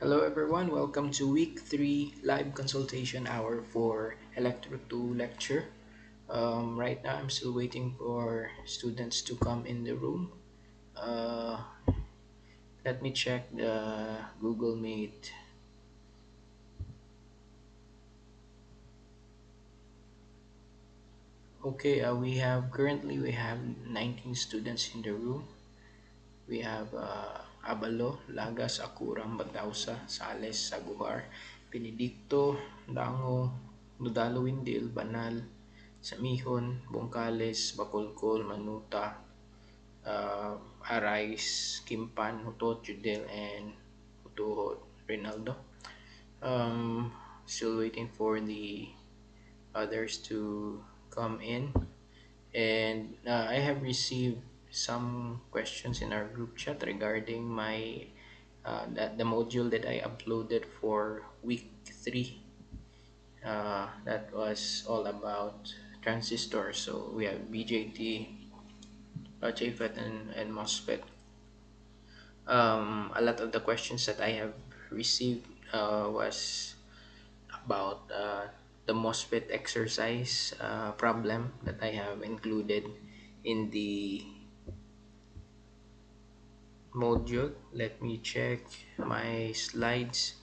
Hello everyone, welcome to week 3 live consultation hour for Electro 2 lecture. Right now I'm still waiting for students to come in the room. Uh, Let me check the Google Meet. Okay, we have 19 students in the room. We have Abalo, Lagas, Akuram, Batausa, Sales, Saguhar, Benedicto, Dango, Nudalo Windil, Banal, Samihon, Bongkales, Bacolcol, Manuta, Arais, Kimpan, Hutot, Judel, and Hutuhot, Rinaldo. Um, Still waiting for the others to come in. And I have received some questions in our group chat regarding the module that I uploaded for week 3. That was all about transistors. So we have BJT, JFET, and MOSFET. A lot of the questions that I have received was about the MOSFET exercise problem that I have included in the module. Let me check my slides.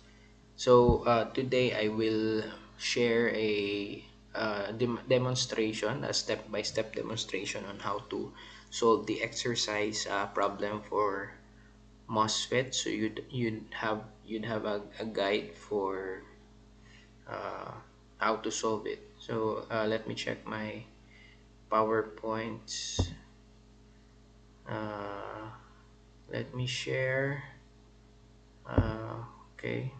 So today I will share a demonstration, a step-by-step demonstration on how to solve the exercise problem for MOSFET. So you'd have a guide for uh, how to solve it. So let me check my PowerPoints. Uh, Let me share. Okay.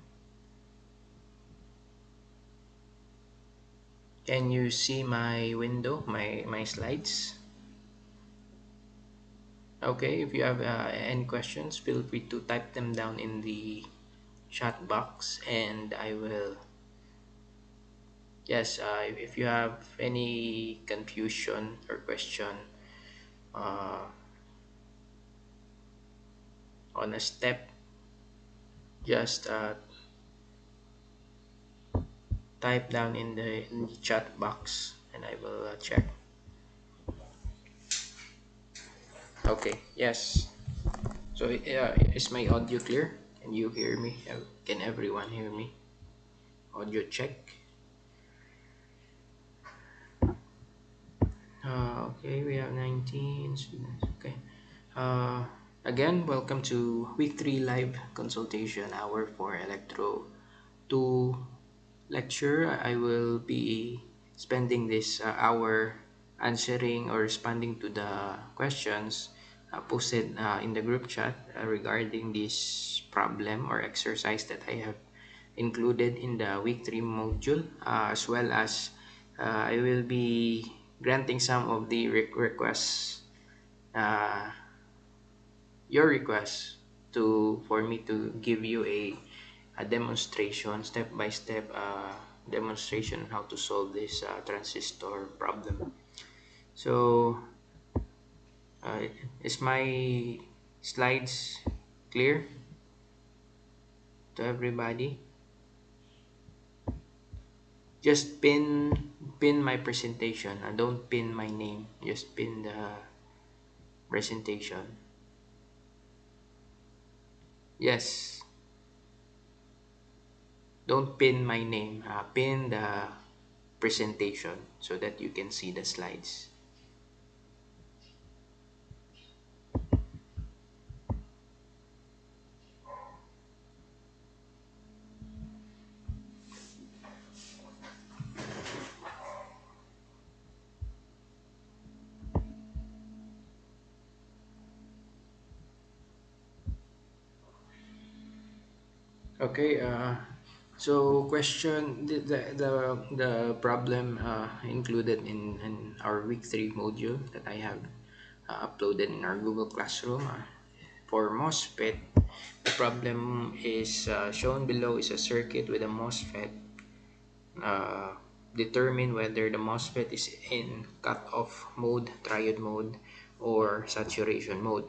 Can you see my window, my slides? Okay, if you have any questions, feel free to type them down in the chat box and I will. Yes, if you have any confusion or question uh, on a step, just type down in the chat box and I will check. Okay, yes. So is my audio clear? Can you hear me? Can everyone hear me? Audio check. Okay, we have 19 students. Okay. Uh, Again, welcome to week 3 live consultation hour for Electro 2 lecture. I will be spending this hour answering or responding to the questions posted in the group chat regarding this problem or exercise that I have included in the week 3 module, as well as I will be granting some of the requests, uh, your requests, to for me to give you a demonstration, step-by-step demonstration on how to solve this transistor problem. So uh, is my slides clear to everybody? Just pin my presentation. Don't pin my name. Just pin the presentation. Yes. Don't pin my name. Pin the presentation so that you can see the slides. Okay. So question the problem included in our week 3 module that I have uploaded in our Google Classroom. For MOSFET, the problem is shown below is a circuit with a MOSFET. Uh, Determine whether the MOSFET is in cut-off mode, triode mode, or saturation mode.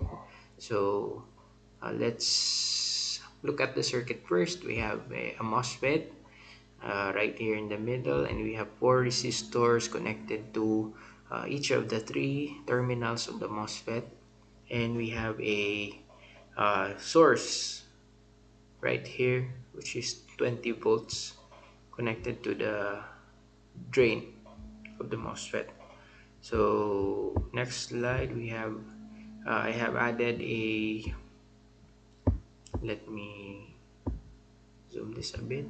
So let's look at the circuit first, we have a MOSFET right here in the middle, and we have four resistors connected to each of the three terminals of the MOSFET, and we have a source right here, which is 20 volts connected to the drain of the MOSFET. So next slide, we have I have added a, let me zoom this a bit.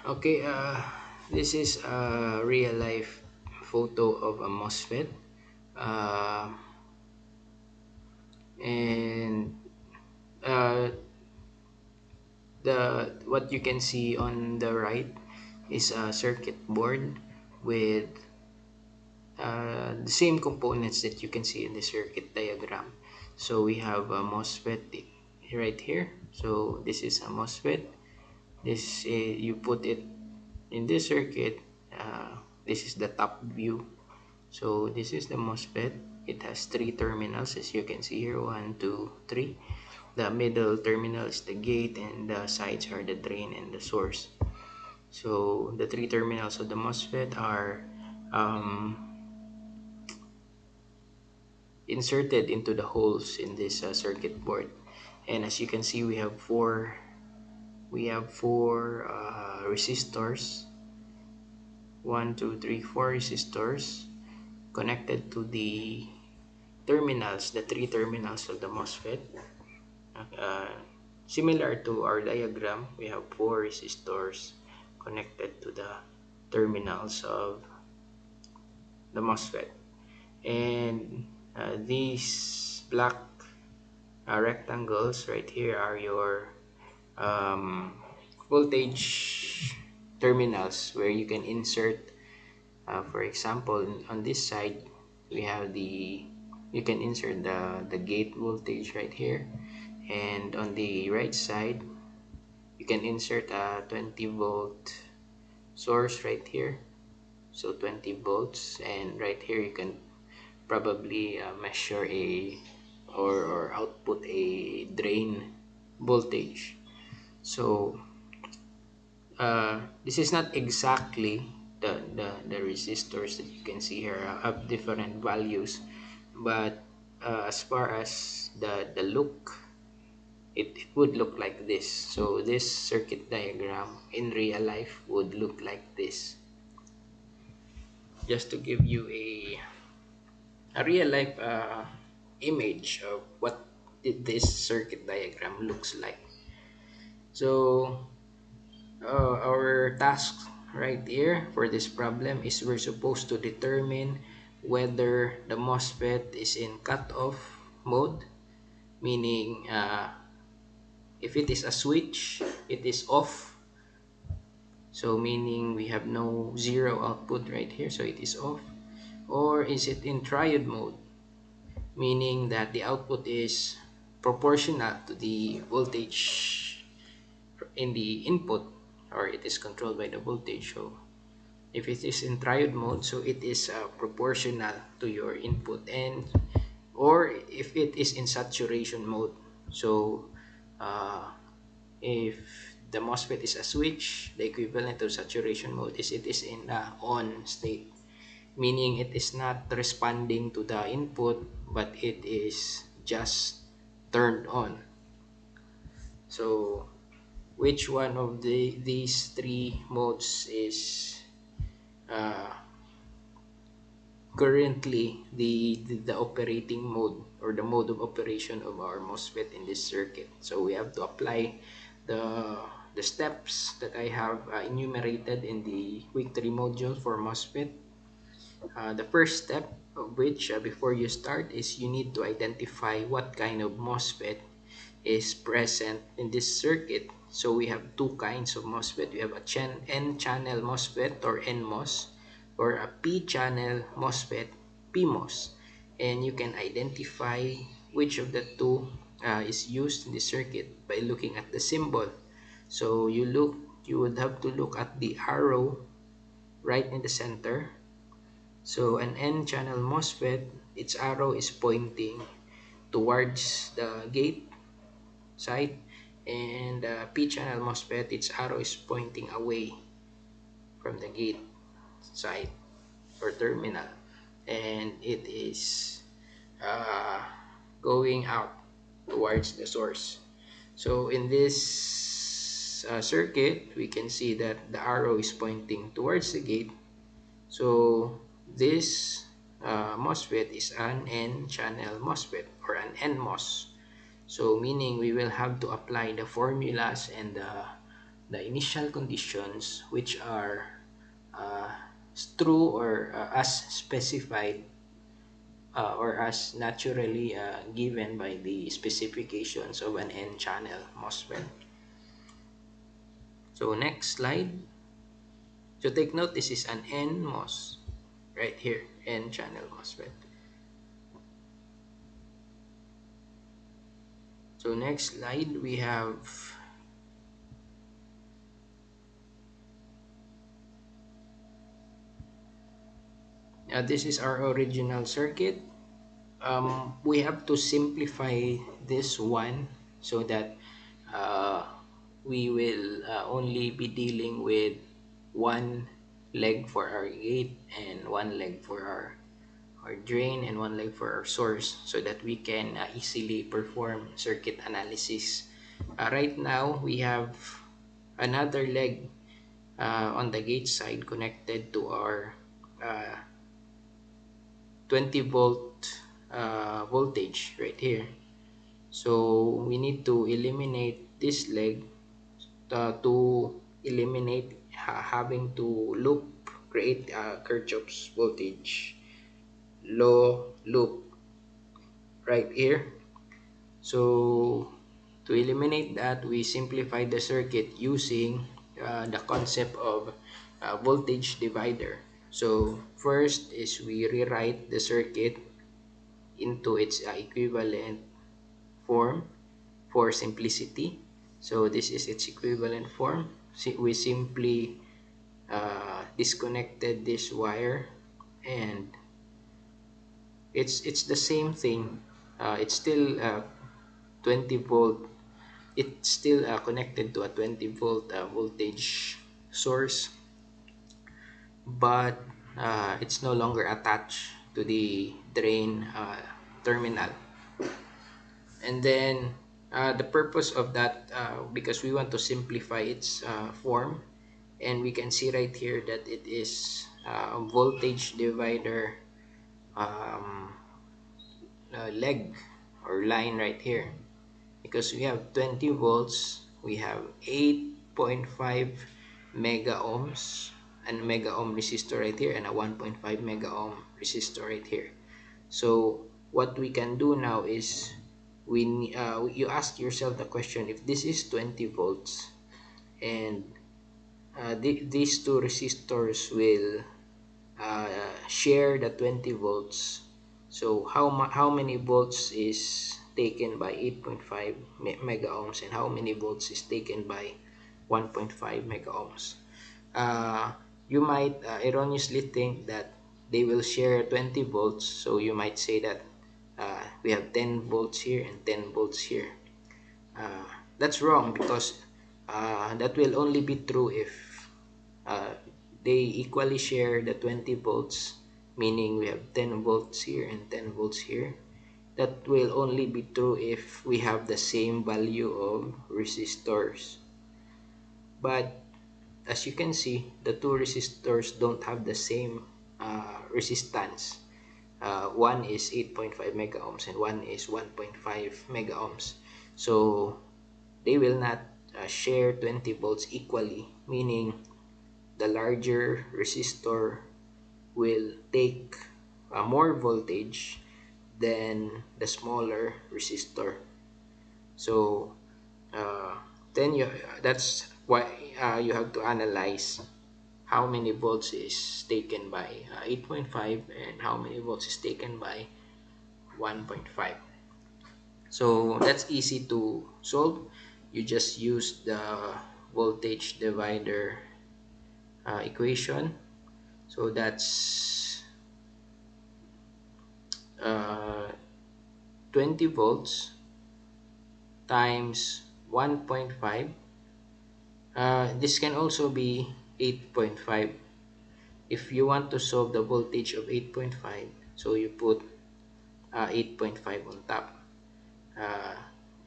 Okay, this is a real life photo of a MOSFET, uh, and uh, the what you can see on the right is a circuit board with the same components that you can see in the circuit diagram. So we have a MOSFET right here. So this is a MOSFET. This you put it in this circuit. This is the top view. So this is the MOSFET. It has three terminals, as you can see here, one, two, three. The middle terminal is the gate, and the sides are the drain and the source. So the three terminals of the MOSFET are um, inserted into the holes in this circuit board, and as you can see, we have four resistors, one, two, three, four resistors connected to the terminals, the three terminals of the MOSFET. uh, Similar to our diagram, we have four resistors connected to the terminals of the MOSFET, and these black rectangles right here are your um, voltage terminals, where you can insert, for example, on this side we have the, you can insert the gate voltage right here, and on the right side you can insert a 20 volt source right here, so 20 volts, and right here you can probably measure a, or output a drain voltage. So this is not exactly the resistors that you can see here have different values, but as far as the look, it would look like this. So this circuit diagram in real life would look like this, just to give you a real life image of what this circuit diagram looks like. So our task right here for this problem is we're supposed to determine whether the MOSFET is in cutoff mode, meaning if it is a switch, it is off. So meaning we have no zero output right here, so it is off. Or is it in triode mode, meaning that the output is proportional to the voltage in the input, or it is controlled by the voltage. So if it is in triode mode, so it is proportional to your input, and or if it is in saturation mode. So uh, if the MOSFET is a switch, the equivalent of saturation mode is it is in the on state, meaning it is not responding to the input, but it is just turned on. So which one of these three modes is uh, currently the operating mode, or the mode of operation of our MOSFET in this circuit? So we have to apply the steps that I have enumerated in the week 3 module for MOSFET. The first step of which, before you start, is you need to identify what kind of MOSFET is present in this circuit. So we have two kinds of MOSFET. We have a N-channel MOSFET, or NMOS, or a P-channel MOSFET, PMOS, and you can identify which of the two is used in the circuit by looking at the symbol. So you would have to look at the arrow right in the center. So an N-channel MOSFET, its arrow is pointing towards the gate side, and the P-channel MOSFET, its arrow is pointing away from the gate side or terminal, and it is uh, going out towards the source. So in this circuit, we can see that the arrow is pointing towards the gate. So this MOSFET is an N-channel MOSFET or an NMOS. So meaning we will have to apply the formulas and the initial conditions which are uh, true or as specified or as naturally given by the specifications of an N-channel MOSFET. So next slide. So take note, this is an NMOS right here, N-channel MOSFET. So next slide, we have this is our original circuit. We have to simplify this one so that uh, we will only be dealing with one leg for our gate and one leg for our drain and one leg for our source, so that we can easily perform circuit analysis. Right now we have another leg on the gate side connected to our uh, 20 volt voltage right here. So we need to eliminate this leg to eliminate having to create Kirchhoff's voltage law loop right here. So to eliminate that, we simplify the circuit using the concept of voltage divider. So first is we rewrite the circuit into its equivalent form for simplicity. So this is its equivalent form. We simply disconnected this wire, and it's the same thing. It's still 20 volt. It's still connected to a 20 volt voltage source, but it's no longer attached to the drain terminal. And then the purpose of that, because we want to simplify its form, and we can see right here that it is a voltage divider um, leg or line right here, because we have 20 volts, we have 8.5 mega ohms and mega ohm resistor right here, and a 1.5 mega ohm resistor right here. So what we can do now is you ask yourself the question, if this is 20 volts and these two resistors will uh, share the 20 volts, so how many volts is taken by 8.5 mega ohms, and how many volts is taken by 1.5 mega ohms? uh, you might erroneously think that they will share 20 volts, so you might say that we have 10 volts here and 10 volts here. uh, that's wrong, because that will only be true if uh, they equally share the 20 volts, meaning we have 10 volts here and 10 volts here. That will only be true if we have the same value of resistors. But as you can see, the two resistors don't have the same resistance. One is 8.5 mega ohms and one is 1.5 mega ohms. So they will not share 20 volts equally, meaning the larger resistor will take more voltage than the smaller resistor. So uh, then that's why you have to analyze how many volts is taken by 8.5 and how many volts is taken by 1.5. So that's easy to solve. You just use the voltage divider equation. So that's uh, 20 volts times 1.5. This can also be 8.5. If you want to solve the voltage of 8.5, so you put 8.5 on top. Uh,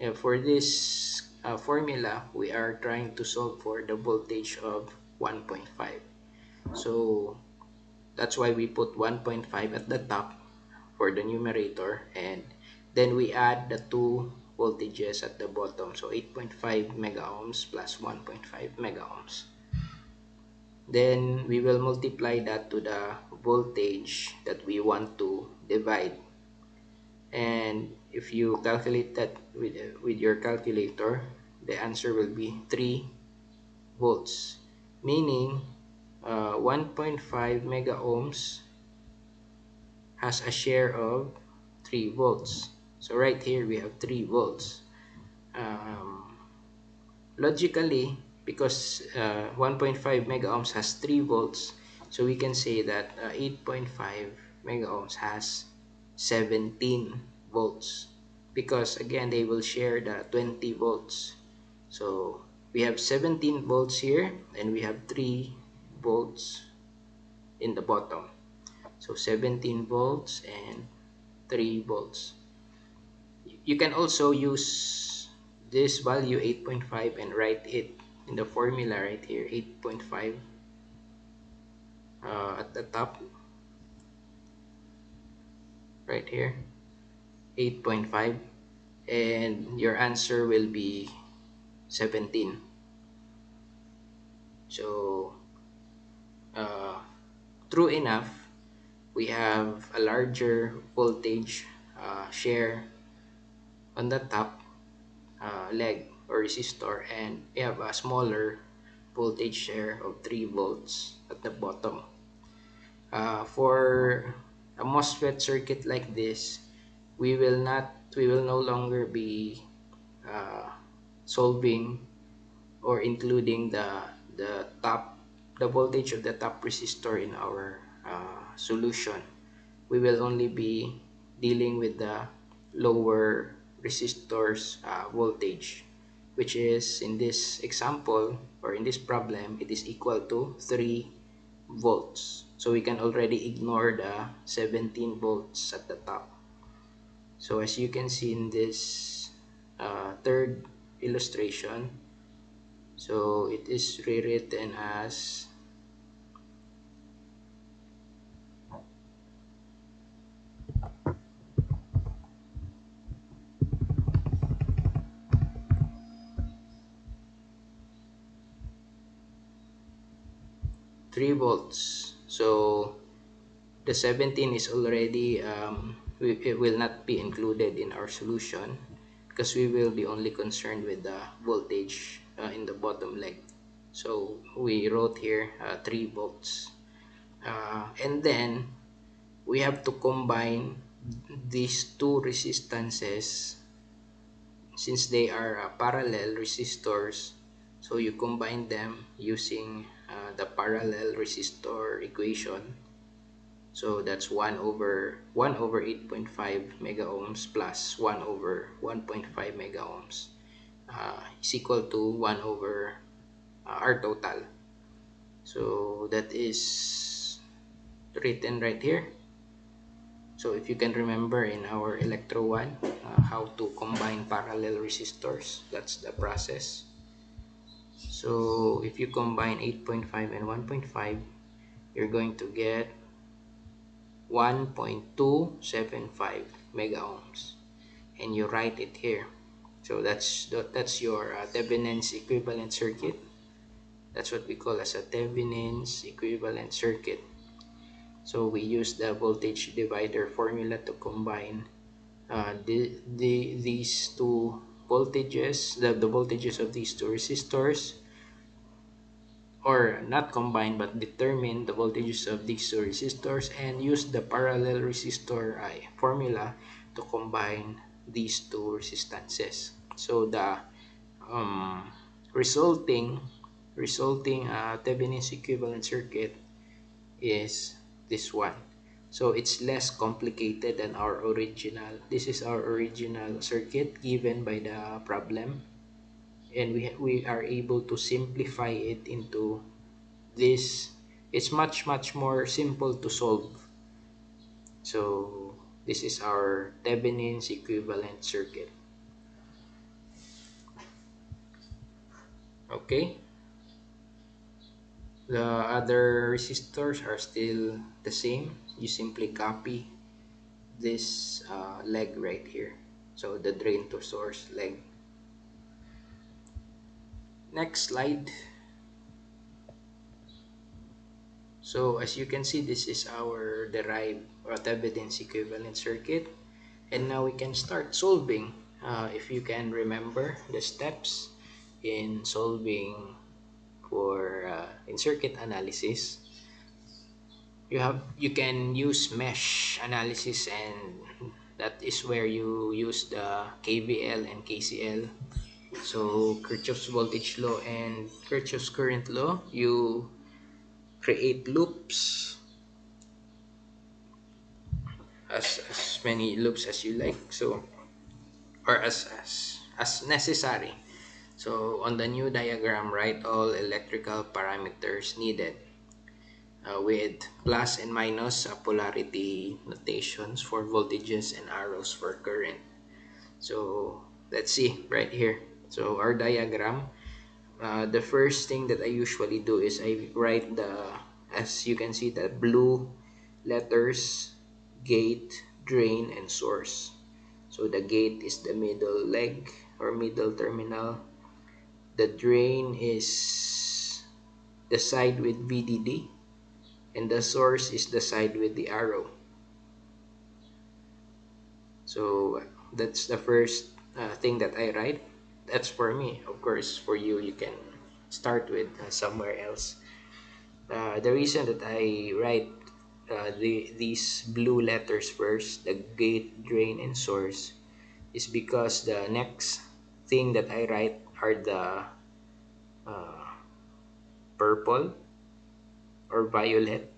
and for this formula, we are trying to solve for the voltage of 1.5. So that's why we put 1.5 at the top for the numerator, and then we add the two voltages at the bottom. So 8.5 mega ohms plus 1.5 mega ohms. Then we will multiply that to the voltage that we want to divide. And if you calculate that with your calculator, the answer will be 3 volts, meaning 1.5 mega ohms has a share of 3 volts. So right here we have 3 volts. Um, Logically, because 1.5 mega ohms has 3 volts, so we can say that 8.5 mega ohms has 17 volts, because again they will share the 20 volts. So we have 17 volts here and we have 3 volts in the bottom. So 17 volts and 3 volts. You can also use this value 8.5 and write it in the formula right here, 8.5 at the top right here, 8.5, and your answer will be 17. So uh, true enough, we have a larger voltage share on the top leg or resistor, and we have a smaller voltage share of 3 volts at the bottom. For a MOSFET circuit like this, we will no longer be uh, solving or including the voltage of the top resistor in our solution. We will only be dealing with the lower resistor's voltage, which is in this example or in this problem, it is equal to 3 volts. So we can already ignore the 17 volts at the top. So as you can see in this third illustration, so it is rewritten as 3 volts. So the 17 is already it will not be included in our solution because we will be only concerned with the voltage in the bottom leg. So we wrote here 3 volts, and then we have to combine these two resistances since they are parallel resistors. So you combine them using the parallel resistor equation. So that's 1 over 8.5 mega ohms plus 1 over 1.5 mega ohms is equal to 1 over our total. So that is written right here. So if you can remember in our Electro 1, how to combine parallel resistors, that's the process. So if you combine 8.5 and 1.5, you're going to get 1.275 mega ohms, and you write it here. So that's your Thevenin's equivalent circuit. That's what we call as a Thevenin's equivalent circuit. So we use the voltage divider formula to combine these two voltages, the voltages of these two resistors or not combine but determine the voltages of these two resistors and use the parallel resistor formula to combine these two resistances. So the um, resulting Thevenin's equivalent circuit is this one. So it's less complicated than our original. This is our original circuit given by the problem, and we are able to simplify it into this. It's much more simple to solve. So this is our Thevenin's equivalent circuit. Okay, the other resistors are still the same. You simply copy this leg right here, so the drain to source leg. Next slide. So as you can see, this is our derived or Thevenin's equivalent circuit, and now we can start solving. If you can remember the steps in solving for in circuit analysis, you can use mesh analysis, and that is where you use the KVL and KCL. So Kirchhoff's voltage law and Kirchhoff's current law, you create loops, as many loops as you like, so or as necessary. So on the new diagram, write all electrical parameters needed with plus and minus polarity notations for voltages and arrows for current. So let's see right here. So our diagram, the first thing that I usually do is I write as you can see, the blue letters: gate, drain, and source. So the gate is the middle leg or middle terminal. The drain is the side with VDD, and the source is the side with the arrow. So that's the first thing that I write. That's for me. Of course, for you, you can start with somewhere else. The reason that I write these blue letters first, the gate, drain, and source, is because the next thing that I write are the uh, purple or violet,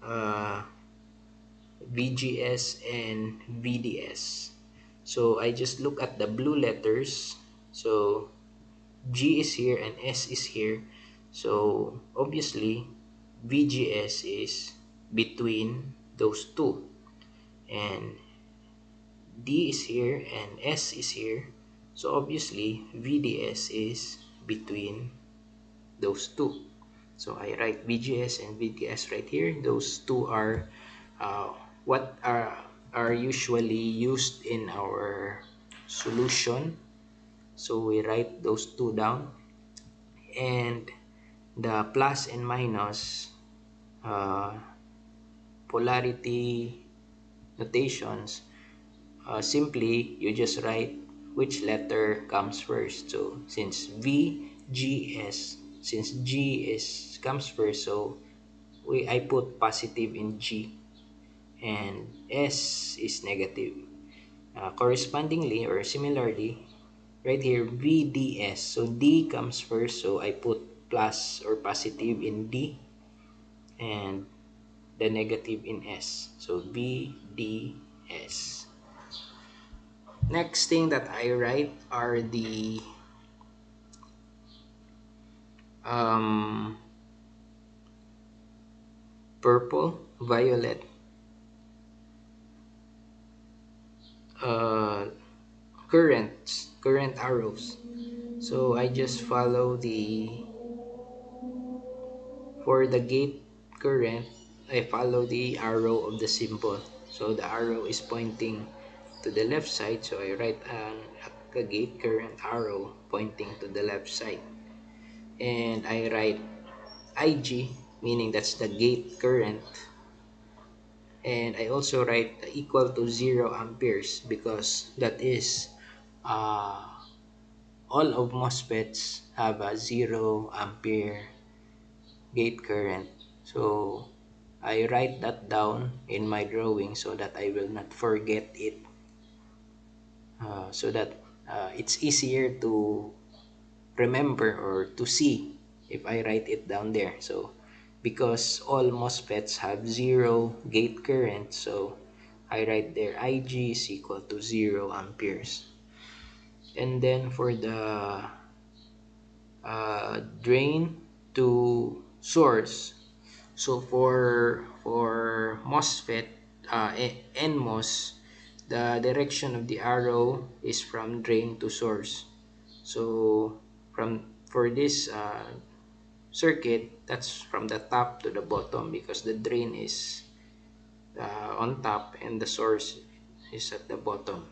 uh, VGS and VDS. So I just look at the blue letters. So G is here and S is here. So obviously VGS is between those two, and D is here and S is here. So obviously VDS is between those two. So I write VGS and VDS right here. Those two are uh, what are usually used in our solution. So we write those two down, and the plus and minus uh, polarity notations, simply you just write which letter comes first. So since G is comes first, so I put positive in G, and S is negative. Correspondingly or similarly, right here VDS, so D comes first, so I put plus or positive in D and the negative in S, so VDS. Next thing that I write are the um, purple, violet, uh, current arrows. So I just follow for the gate current, I follow the arrow of the symbol. So the arrow is pointing to the left side, so I write a gate current arrow pointing to the left side. And I write IG, meaning that's the gate current. And I also write equal to 0 amperes because that is uh, all of MOSFETs have a 0 ampere gate current. So I write that down in my drawing so that I will not forget it, so that it's easier to remember or to see if I write it down there. So because all MOSFETs have zero gate current, so I write there IG is equal to 0 amperes. And then for the drain to source, so for MOSFET, NMOS, the direction of the arrow is from drain to source. So for this circuit, that's from the top to the bottom because the drain is on top and the source is at the bottom.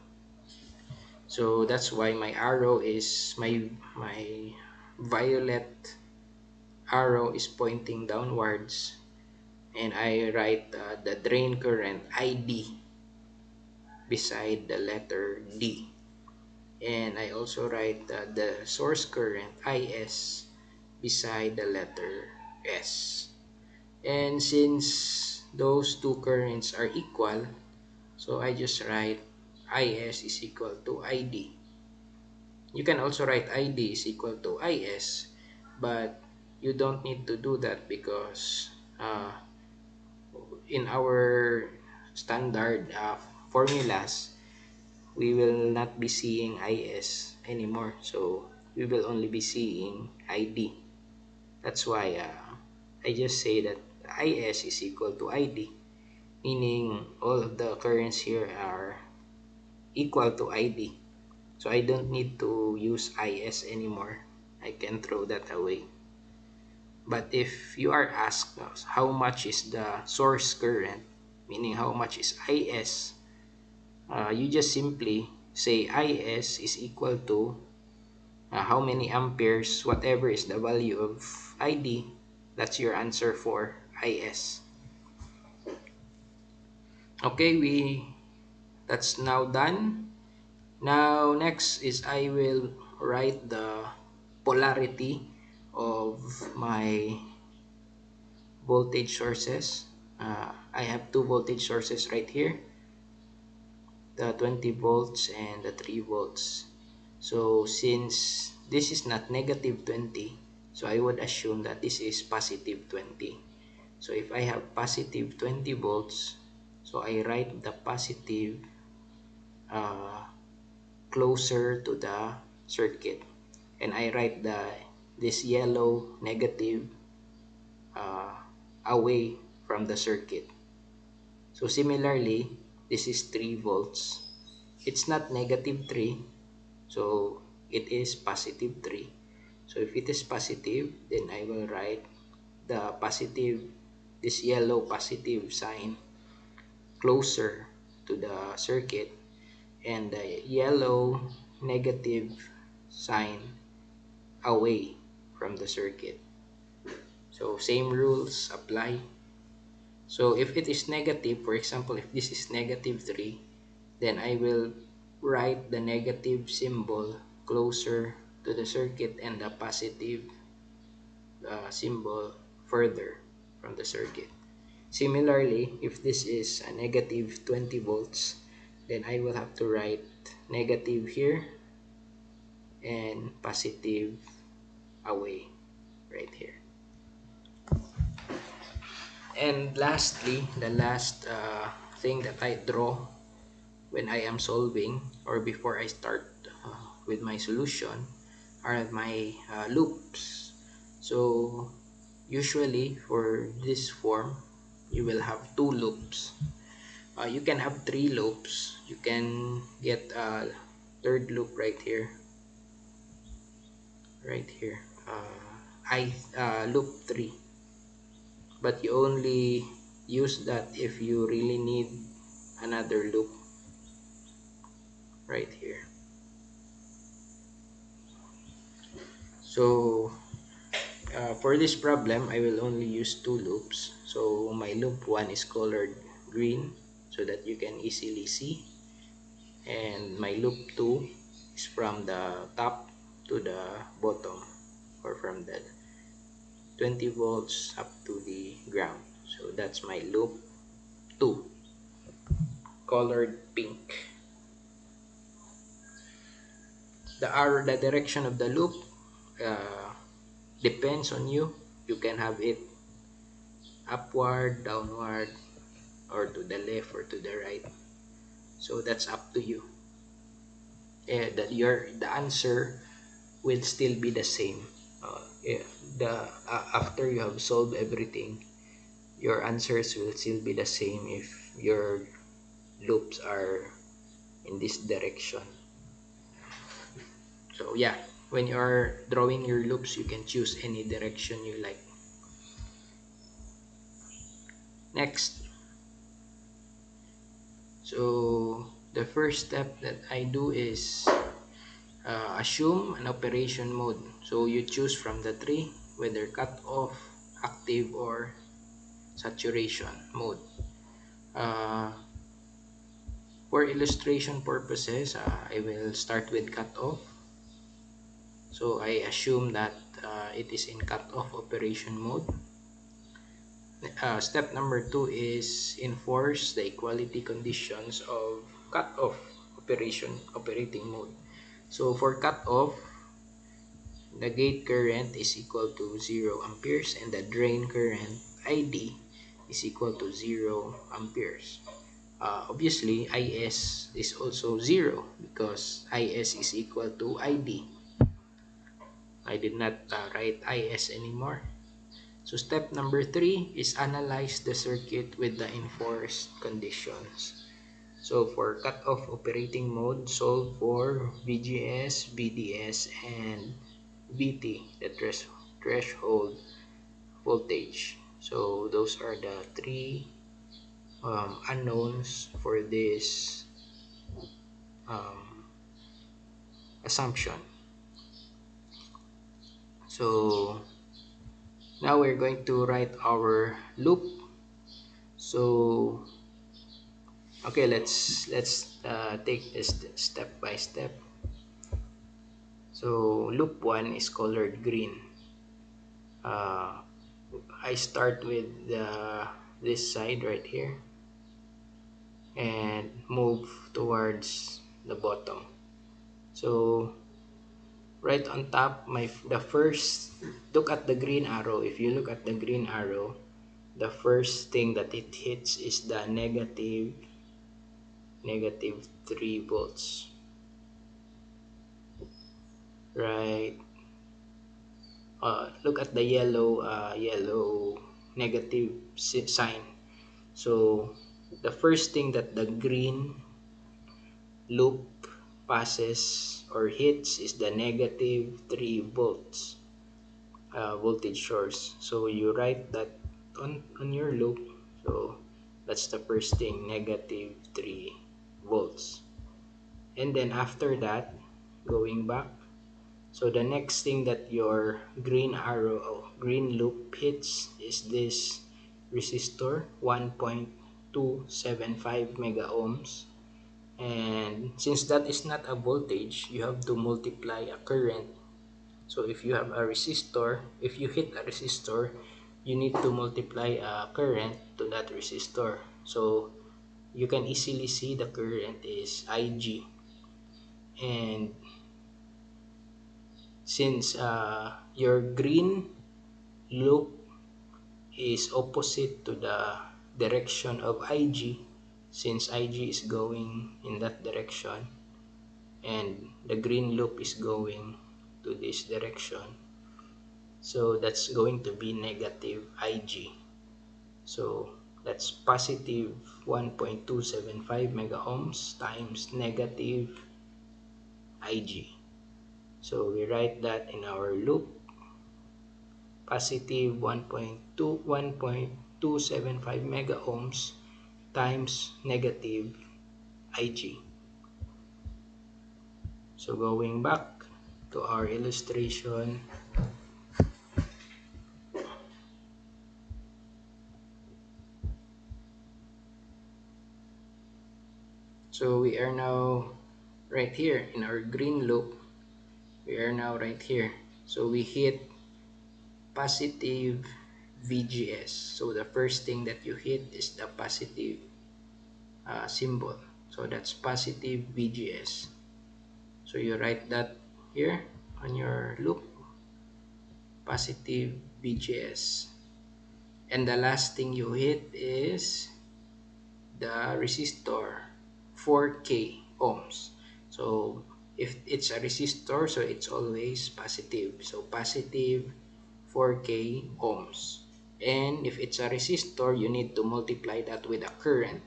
So that's why my arrow is my violet arrow is pointing downwards, and I write the drain current ID beside the letter D, and I also write the source current IS beside the letter S. And since those two currents are equal, so I just write IS is equal to ID. You can also write ID is equal to IS, but you don't need to do that because in our standard formulas, we will not be seeing IS anymore. So we will only be seeing ID. That's why I just say that IS is equal to ID, meaning all of the currents here are equal to ID. So I don't need to use IS anymore. I can throw that away. But if you are asked how much is the source current, meaning how much is IS, you just simply say IS is equal to how many amperes, whatever is the value of ID, that's your answer for IS. Okay, that's now done. Now next is I will write the polarity of my voltage sources. I have two voltage sources right here, the 20 volts and the 3 volts. So since this is not negative 20, so I would assume that this is positive 20. So if I have positive 20 volts, so I write the positive uh, closer to the circuit, and I write this yellow negative uh, away from the circuit. So similarly, this is 3 volts. It's not negative 3, so it is positive 3. So if it is positive, then I will write the positive, this yellow positive sign closer to the circuit, and the yellow negative sign away from the circuit. So same rules apply. So if it is negative, for example, if this is negative 3, then I will write the negative symbol closer to the circuit and the positive symbol further from the circuit. Similarly, if this is a negative 20 volts, then I will have to write negative here and positive away right here. And lastly, the last thing that I draw when I am solving or before I start with my solution are my loops. So usually for this form, you will have two loops. You can have three loops. You can get a third loop right here, right here. I loop 3, but you only use that if you really need another loop right here. So for this problem, I will only use two loops. So my loop 1 is colored green so that you can easily see, and my loop 2 is from the top to the bottom, or from the 20 volts up to the ground. So that's my loop 2, colored pink. The direction of the loop uh, depends on you. You can have it upward, downward, or to the left or to the right. So that's up to you. That the answer will still be the same. Yeah, after you have solved everything, your answers will still be the same if your loops are in this direction. So yeah, when you are drawing your loops, you can choose any direction you like. Next, so the first step that I do is assume an operation mode. So you choose from the three, whether cut off, active, or saturation mode. Uh, for illustration purposes, I will start with cut off. So I assume that it is in cut off operation mode. Step number 2 is enforce the equality conditions of cut off operating mode. So for cut off, the gate current is equal to 0 amperes and the drain current ID is equal to 0 amperes. Obviously, IS is also 0 because IS is equal to ID. I did not write IS anymore. So step number 3 is analyze the circuit with the enforced conditions. So for cut-off operating mode, solve for VGS, VDS, and VT, the threshold voltage. So those are the three unknowns for this um, assumption. So now we're going to write our loop. So okay, let's take this step by step. So loop 1 is colored green. uh, I start with this side right here and move towards the bottom. So right on top, the first, look at the green arrow. If you look at the green arrow, the first thing that it hits is the negative 3 volts, right? Look at the yellow negative sign. So the first thing that the green loop passes or hits is the negative 3 volts voltage source. So you write that on your loop. So that's the first thing, negative 3 volts. And then after that, going back, so the next thing that your green arrow or green loop hits is this resistor, 1.275 mega ohms. And since that is not a voltage, you have to multiply a current. So if you have a resistor, if you hit a resistor, you need to multiply a current to that resistor. So you can easily see the current is IG. And since your green loop is opposite to the direction of IG, since IG is going in that direction and the green loop is going to this direction, so that's going to be negative IG. So that's positive 1.275 mega ohms times negative IG. So we write that in our loop, positive 1.275 mega ohms times negative IG. So going back to our illustration, so we are now right here in our green loop. We are now right here. So we hit positive VGS. So the first thing that you hit is the positive symbol. So that's positive VGS. So you write that here on your loop, positive VGS. And the last thing you hit is the resistor 4K ohms. So if it's a resistor, so it's always positive. So positive 4K ohms. And if it's a resistor, you need to multiply that with a current.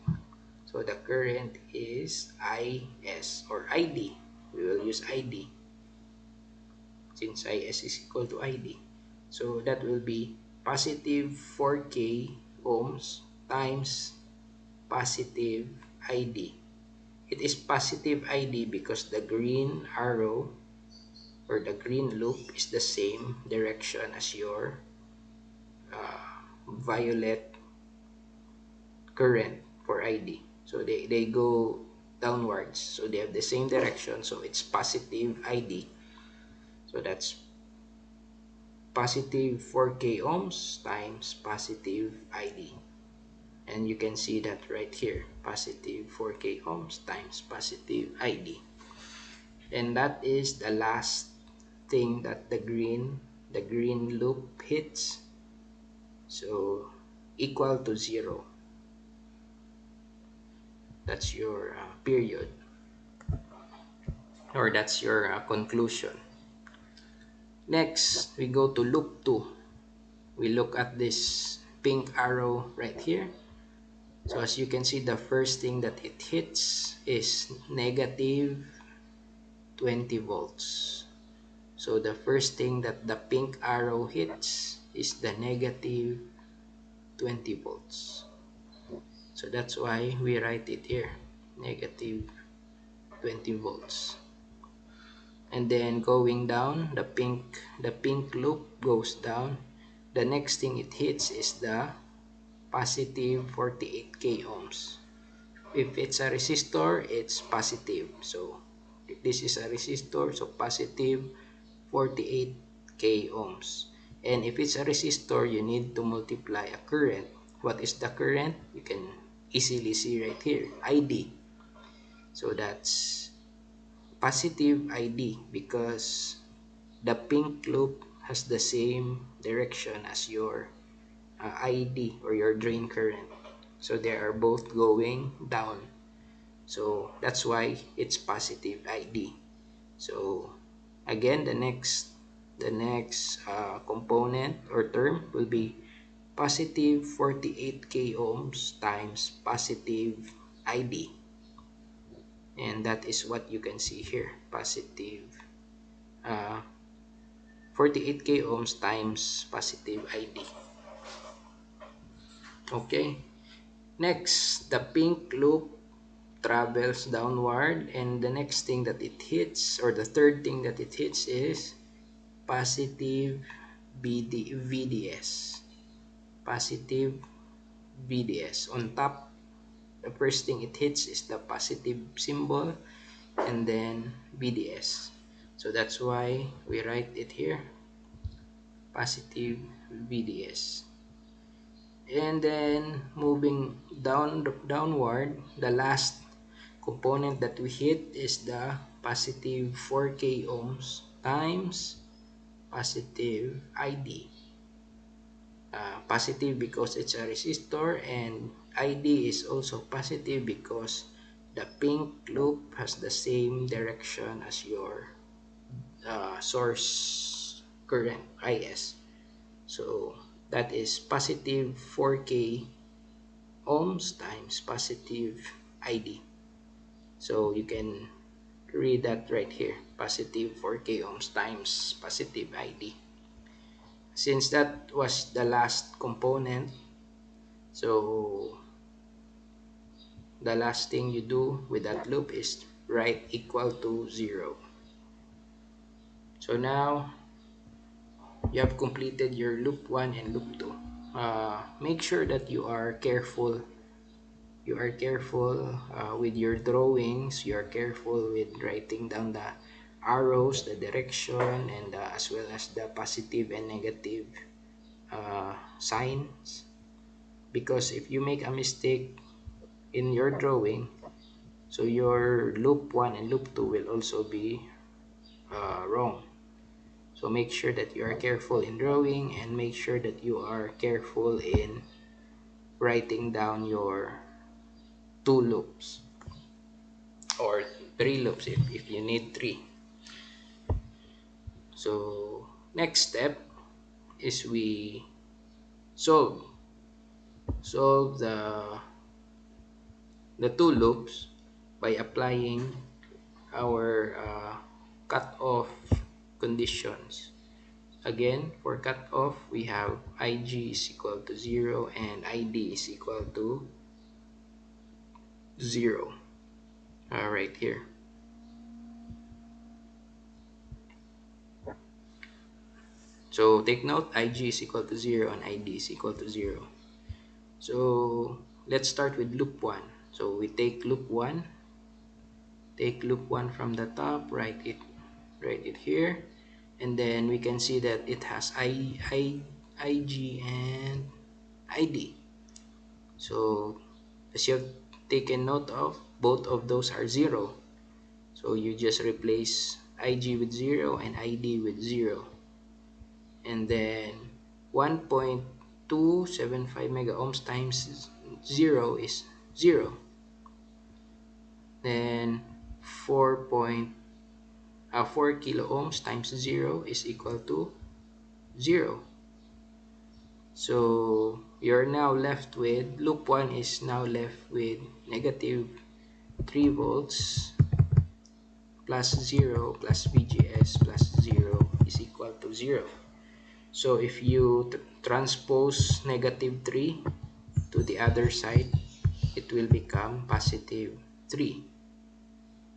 So the current is IS or ID. We will use ID since IS is equal to ID. So that will be positive 4K ohms times positive ID. It is positive ID because the green arrow or the green loop is the same direction as your violet current for ID. So they go downwards. So they have the same direction. So it's positive ID. So that's positive 4K ohms times positive ID. And you can see that right here, positive 4K ohms times positive ID. And that is the last thing that the green loop hits. So equal to 0. That's your period, or that's your conclusion. Next, we go to loop 2. We look at this pink arrow right here. So as you can see, the first thing that it hits is negative 20 volts. So the first thing that the pink arrow hits is the negative 20 volts. So that's why we write it here, negative 20 volts. And then going down, the pink loop goes down. The next thing it hits is the positive 48k ohms. If it's a resistor, it's positive. So if this is a resistor, so positive 48k ohms. And if it's a resistor, you need to multiply a current. What is the current? You can easily see right here, ID. So that's positive ID because the pink loop has the same direction as your ID or your drain current. So they are both going down. So that's why it's positive ID. So again, the next component or term will be positive 48k ohms times positive ID. And that is what you can see here, positive 48k ohms times positive ID. Okay, next, the pink loop travels downward, and the next thing that it hits, or the third thing that it hits, is positive VDS. Positive VDS. On top, the first thing it hits is the positive symbol, and then VDS. So that's why we write it here, positive VDS. And then moving downward, the last component that we hit is the positive 4k ohms times positive ID. Positive because it's a resistor, and ID is also positive because the pink loop has the same direction as your source current, IS. So that is positive 4k ohms times positive ID. So you can read that right here, positive 4k ohms times positive ID. Since that was the last component, so the last thing you do with that loop is write equal to 0. So now you have completed your loop 1 and loop 2. Make sure that you are careful with your drawings. You are careful with writing down the arrows, the direction, and as well as the positive and negative signs, because if you make a mistake in your drawing, so your loop 1 and loop 2 will also be wrong. So make sure that you are careful in drawing, and make sure that you are careful in writing down your 2 loops or 3 loops if you need 3. So next step is we solve solve the 2 loops by applying our cutoff conditions. Again, for cutoff, we have ig is equal to 0 and id is equal to 0. Right here. So take note, ig is equal to 0 and id is equal to 0. So let's start with loop 1. So we take loop 1. Take loop 1 from the top, write it here, and then we can see that it has ig and id. So as you have taken note of, both of those are 0. So you just replace ig with 0 and id with 0. And then 1.275 mega ohms times 0 is 0. Then 4 kilo ohms times 0 is equal to 0. So you're now left with, loop 1 is now left with negative 3 volts plus 0 plus VGS plus 0 is equal to 0. So if you transpose negative 3 to the other side, it will become positive 3.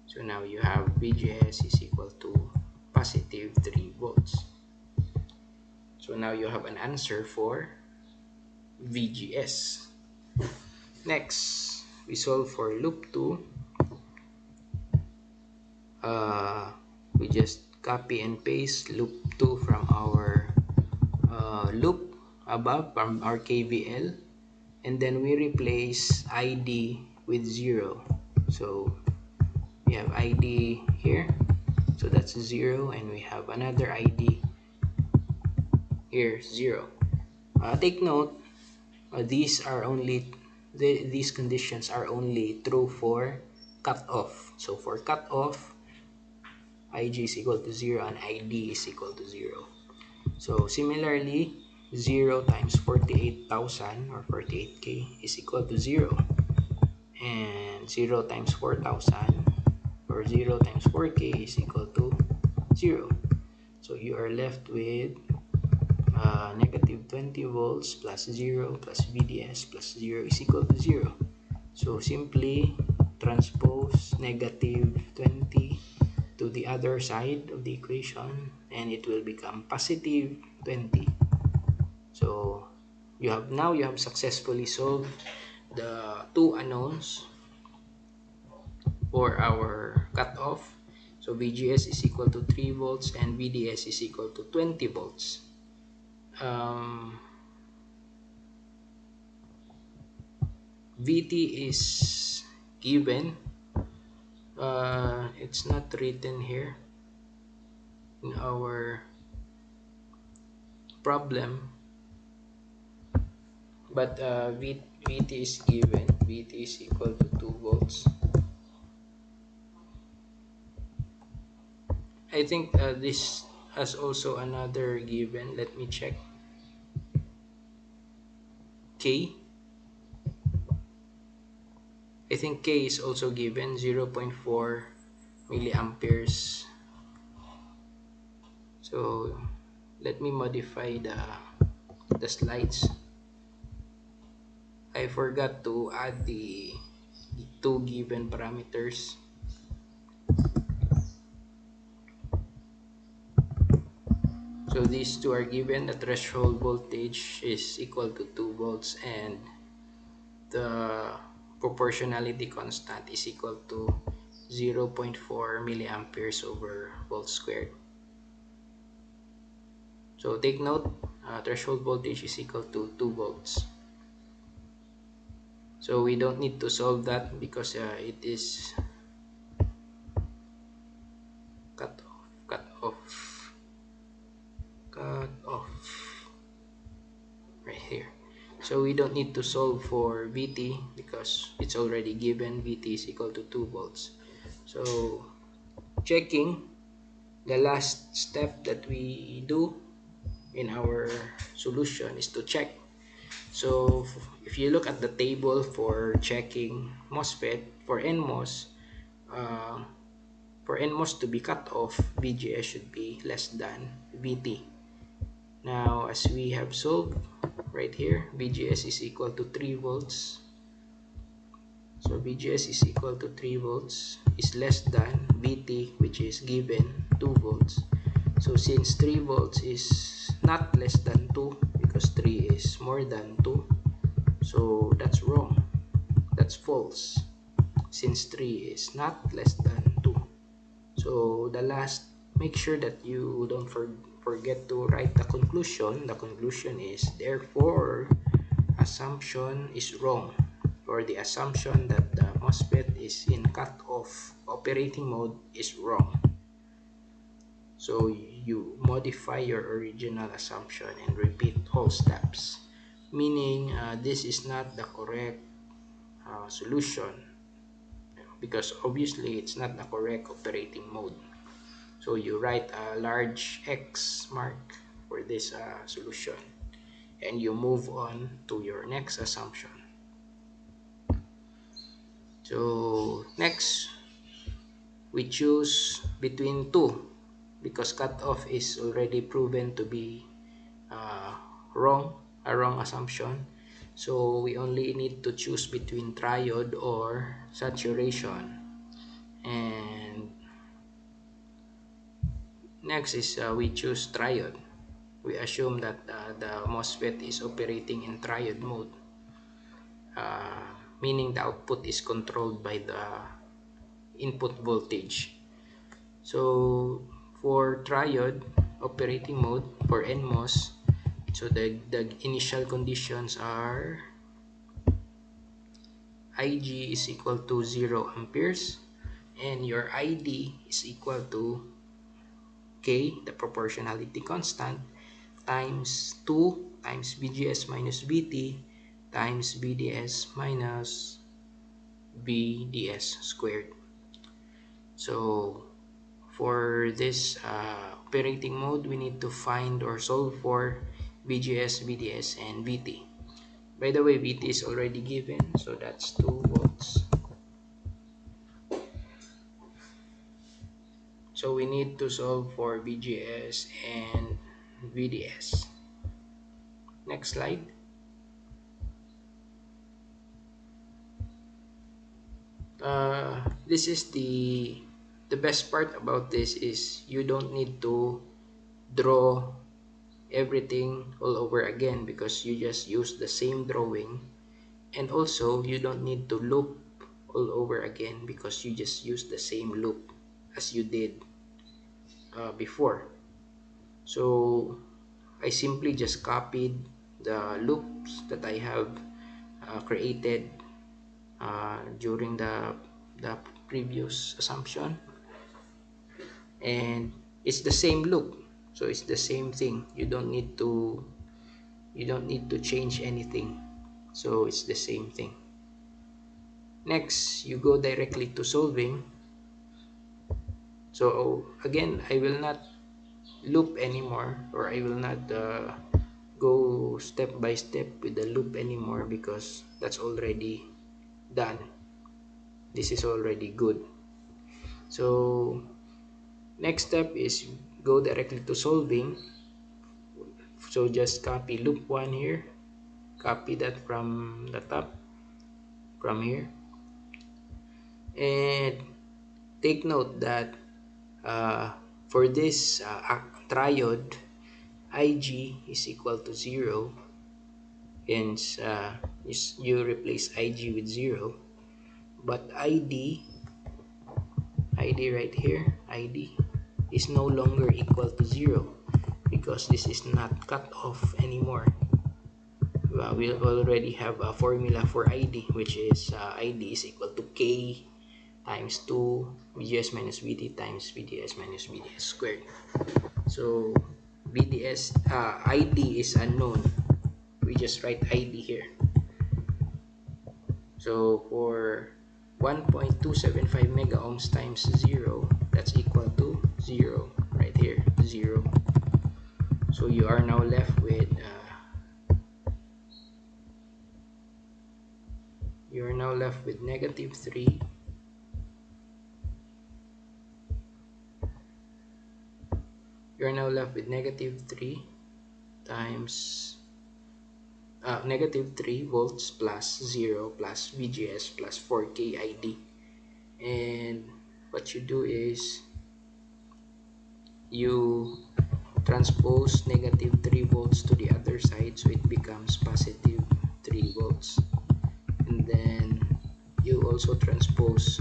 So now you have VGS is equal to positive 3 volts. So now you have an answer for VGS. Next, we solve for loop 2. We just copy and paste loop 2 from our loop above, from our KVL, and then we replace ID with 0. So we have ID here, so that's 0, and we have another ID here, 0. Take note, these conditions are only true for cutoff. So for cutoff, ig is equal to 0 and id is equal to 0. So similarly, 0 times 48,000 or 48k is equal to 0, and 0 times 4,000 or 0 times 4k is equal to 0. So you are left with negative 20 volts plus 0 plus VDS plus 0 is equal to 0. So simply transpose negative 20 to the other side of the equation, and it will become positive 20. So you have successfully solved the 2 unknowns for our cutoff. So VGS is equal to 3 volts and VDS is equal to 20 volts. VT is given. It's not written here in our problem, but VT is given. VT is equal to 2 volts. I think this has also another given. Let me check. K. I think K is also given, 0.4 milliamperes. So let me modify the slides. I forgot to add the 2 given parameters. So these 2 are given. The threshold voltage is equal to 2 volts and the proportionality constant is equal to 0.4 milliamperes over volt squared. So take note, threshold voltage is equal to 2 volts. So we don't need to solve that because it is cut off, cut off right here. So we don't need to solve for Vt because it's already given Vt is equal to 2 volts. So checking, the last step that we do in our solution is to check. So if you look at the table for checking MOSFET for NMOS, uh, for NMOS to be cut off, VGS should be less than VT. Now, as we have solved right here, VGS is equal to 3 volts. So VGS is equal to 3 volts is less than VT, which is given 2 volts. So since 3 volts is not less than 2 because 3 is more than 2, so that's wrong. That's false since 3 is not less than 2. So the last, make sure that you don't forget to write the conclusion. The conclusion is therefore assumption is wrong, or the assumption that the MOSFET is in cut-off operating mode is wrong. So you modify your original assumption and repeat all steps, meaning this is not the correct solution because obviously it's not the correct operating mode. So you write a large X mark for this solution and you move on to your next assumption. So next, we choose between two because cutoff is already proven to be uh, a wrong assumption. So we only need to choose between triode or saturation. And next is we choose triode. We assume that the MOSFET is operating in triode mode, uh, meaning the output is controlled by the input voltage. So for triode operating mode for NMOS, so the initial conditions are Ig is equal to 0 amperes and your ID is equal to K, the proportionality constant, times 2 times VGS minus VT times VDS minus VDS squared. So for this operating mode, we need to find or solve for VGS, VDS, and VT. By the way, VT is already given, so that's 2 volts. So we need to solve for VGS and VDS. Next slide. This is the best part about this is you don't need to draw everything all over again because you just use the same drawing, and also you don't need to loop all over again because you just use the same loop as you did before. So I simply just copied the loops that I have created during the previous assumption, and it's the same loop, so it's the same thing. You don't need to change anything, so it's the same thing. Next, you go directly to solving. So again, I will not loop anymore, or I will not go step by step with the loop anymore because that's already done. This is already good. So next step is go directly to solving. So just copy loop 1 here, copy that from the top, from here, and take note that for this triode, Ig is equal to 0, and you replace Ig with 0, but ID right here, ID is no longer equal to 0 because this is not cut off anymore. We already have a formula for ID, which is ID is equal to K times 2 VGS minus VT times VDS minus VDS squared. So VDS ID is unknown. We just write ID here. So for 1.275 mega ohms times 0, that's equal to 0 right here, 0. So you are now left with negative 3 you're now left with negative 3 times negative 3 volts plus 0 plus VGS plus 4K ID. And what you do is you transpose negative 3 volts to the other side, so it becomes positive 3 volts. And then you also transpose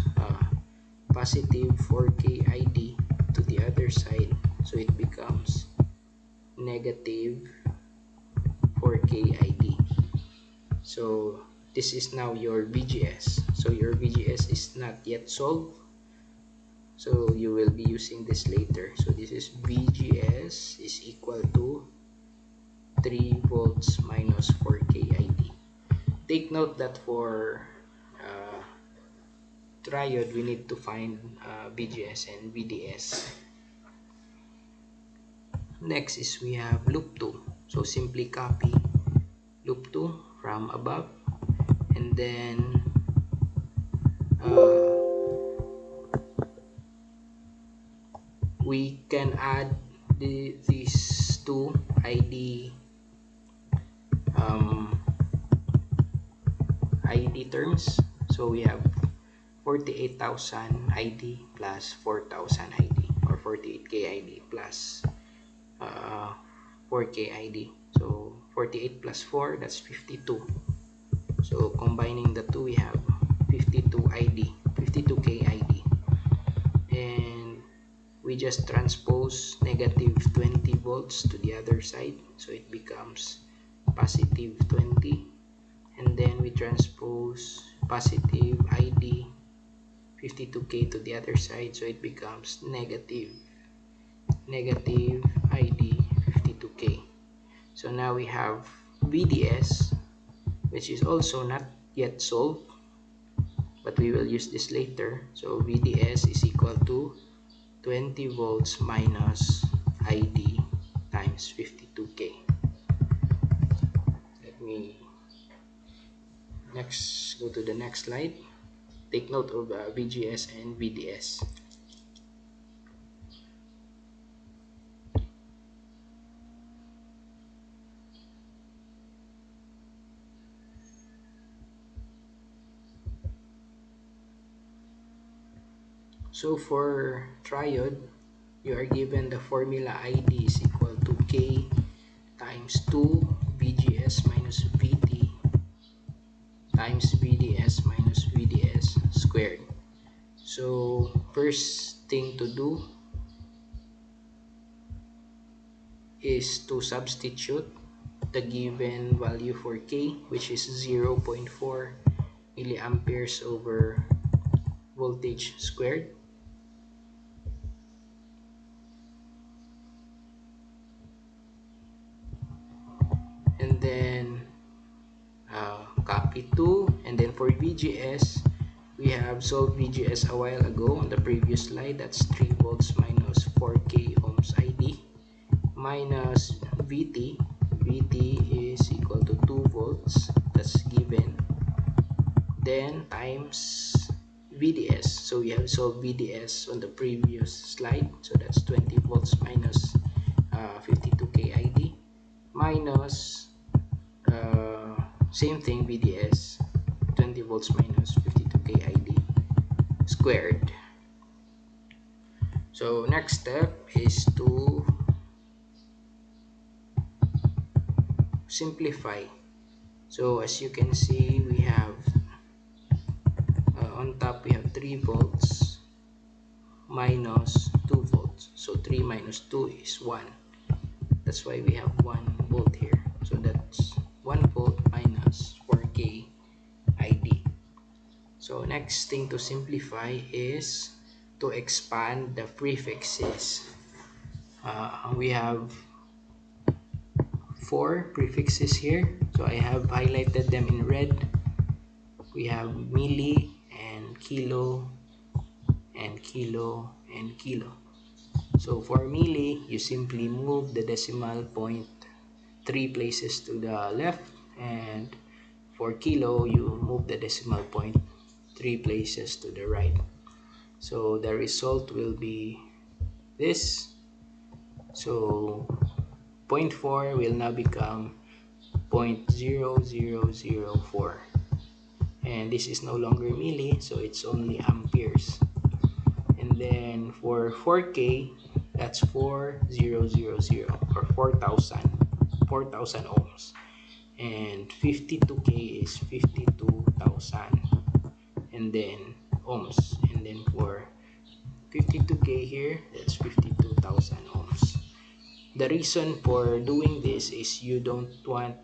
positive 4K ID to the other side, so it becomes negative 4K ID. So this is now your VGS. So your VGS is not yet solved, so you will be using this later. So this is VGS is equal to 3 volts minus 4K ID. Take note that for triode we need to find VGS and VDS. Next is we have loop 2. So simply copy loop 2 from above, and then we can add these two ID ID terms. So we have 48,000 ID plus 4,000 ID, or 48K ID plus 4K ID. So 48 plus 4, that's 52. So combining the two, we have 52 ID, 52K ID. And we just transpose negative 20 volts to the other side, so it becomes positive 20. And then we transpose positive ID 52K to the other side, so it becomes negative ID 52K. So now we have VDS, which is also not yet solved, but we will use this later. So VDS is equal to 20 volts minus ID times 52K. Let me go to the next slide. Take note of VGS and VDS. So for triode, you are given the formula ID is equal to K times 2 VGS minus VT times VDS minus VDS squared. So first thing to do is to substitute the given value for K, which is 0.4 milliamperes over voltage squared. And then copy 2, and then for VGS, we have solved VGS a while ago on the previous slide. That's 3 volts minus 4K ohms ID minus VT. VT is equal to 2 volts, that's given, then times VDS. So we have solved VDS on the previous slide, so that's 20 volts minus 52K ID minus same thing, VDS, 20 volts minus 52K ID squared. So next step is to simplify. So as you can see, we have on top we have 3 volts minus 2 volts. So 3 minus 2 is 1. That's why we have 1 volt here. So that's 1 volt minus 4k ID. So next thing to simplify is to expand the prefixes. We have 4 prefixes here. So I have highlighted them in red. We have milli and kilo and kilo and kilo. So for milli, you simply move the decimal point 3 places to the left, and for kilo, you move the decimal point 3 places to the right. So the result will be this. So 0.4 will now become 0.0004, and this is no longer milli, so it's only amperes. And then for 4k, that's 4000 or 4000 ohms, and 52k is 52,000 and then ohms. And then for 52k here, that's 52,000 ohms. The reason for doing this is you don't want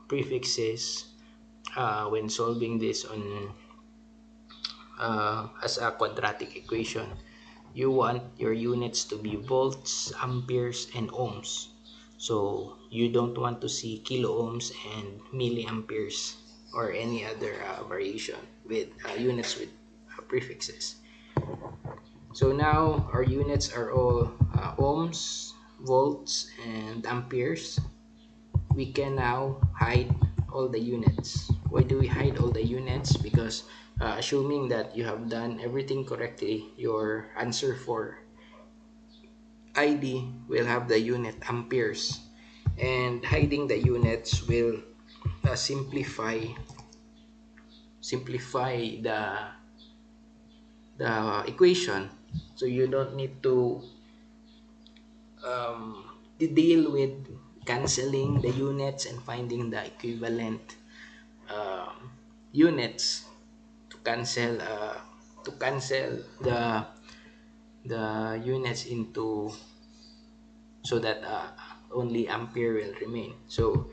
prefixes when solving this on as a quadratic equation. You want your units to be volts, amperes, and ohms. So you don't want to see kilo ohms and milliamperes or any other variation with units with prefixes. So now our units are all ohms, volts, and amperes. We can now hide all the units. Why do we hide all the units? Because assuming that you have done everything correctly, your answer for ID will have the unit amperes, and hiding the units will simplify the equation, so you don't need to deal with canceling the units and finding the equivalent units to cancel the units into, so that only ampere will remain. So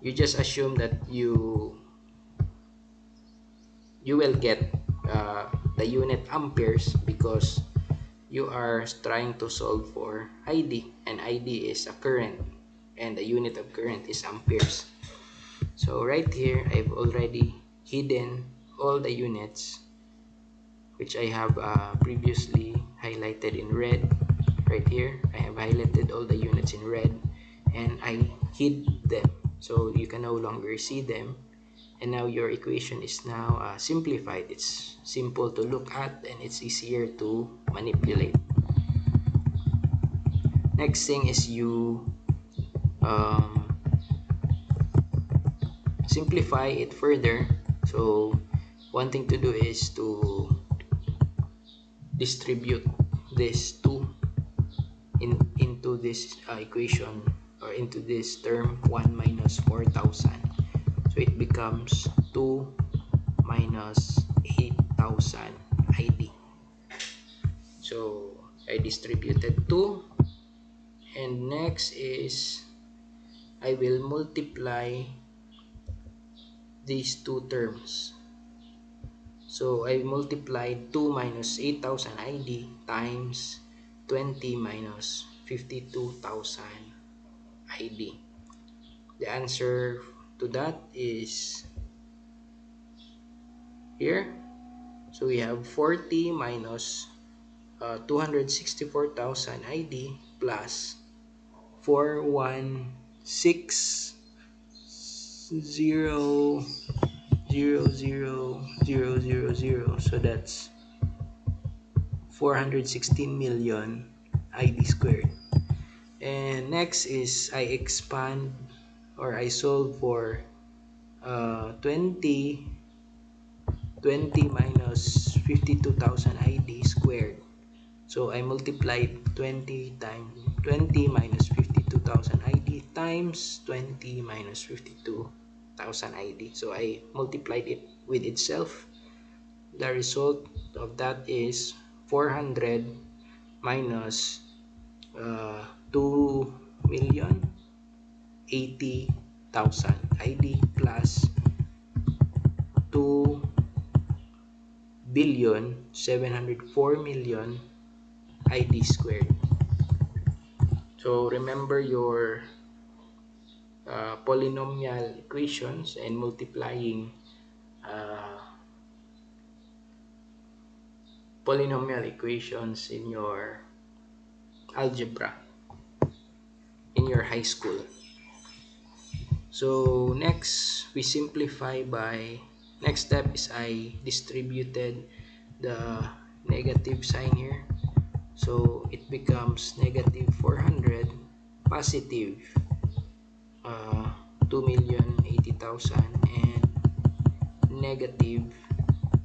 you just assume that you will get the unit amperes because you are trying to solve for ID, and ID is a current, and the unit of current is amperes. So right here, I've already hidden all the units, which I have previously highlighted in red. Right here, I have highlighted all the units in red, and I hid them, so you can no longer see them. And now your equation is now simplified. It's simple to look at, and it's easier to manipulate. Next thing is you simplify it further. So one thing to do is to distribute this 2 into this equation, or into this term 1 minus 4,000. So it becomes 2 minus 8,000 ID. So I distributed 2, and next is I will multiply these two terms. So I multiplied 2 minus 8,000 ID times 20 minus 52,000 ID. The answer to that is here. So we have 40 minus 264,000 ID plus 416,000,000,000. So that's 416 million ID squared. And next is I expand, or I solve for 20 minus 52,000 ID squared. So I multiplied 20 times 20 minus 52,000 ID times 20 minus 52,000 ID. So I multiplied it with itself. The result of that is 400 minus 2 million 80,000 ID plus 2,704,000,000 ID squared. So remember your polynomial equations and multiplying uh, polynomial equations in your algebra in your high school. So next we simplify by, next step is I distributed the negative sign here, so it becomes negative 400 positive uh, 2,080,000 and negative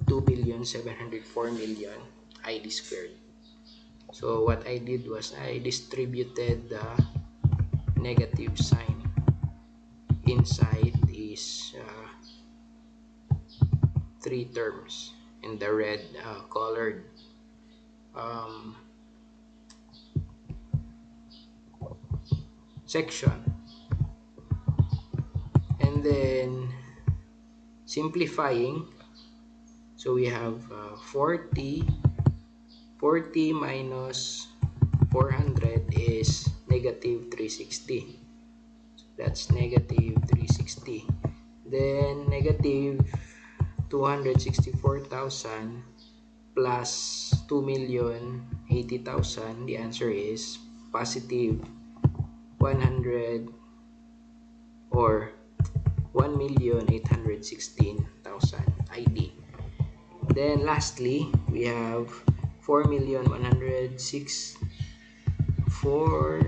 2,704,000,000 ID squared. So what I did was I distributed the negative sign inside is three terms in the red colored um, section, and then simplifying, so we have 40 minus 400 is negative 360. That's negative 360. Then negative 264,000 plus 2,080,000, the answer is positive 100 or 1,816,000 ID. Then lastly, we have 4,106 4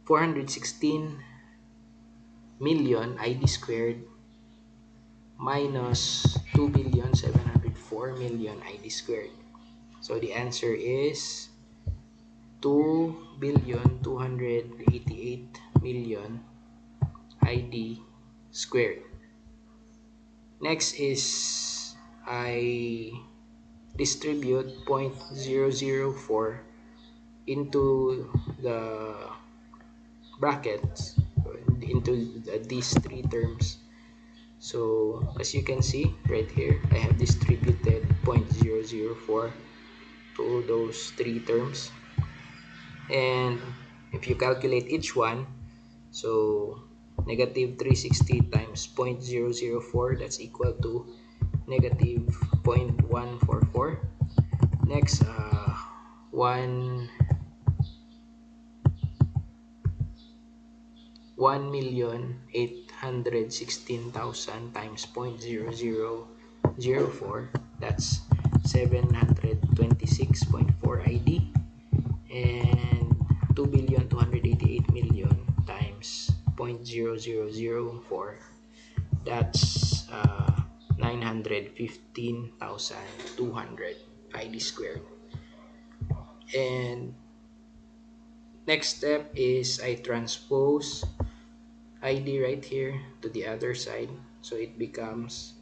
416 million ID squared minus 2,704,000,000 ID squared. So the answer is 2,288,000,000 ID squared. Next is I distribute 0.004 into the brackets, into these three terms. So as you can see right here, I have distributed 0.004 to those three terms, and if you calculate each one, so negative 360 times 0.004, that's equal to negative 0.144. Next, 1,816,000 times 0.0004, that's 726.4 ID, and 2,288,000,000 times 0.0004, that's 915,200 ID squared. And next step is I transpose ID right here to the other side, so it becomes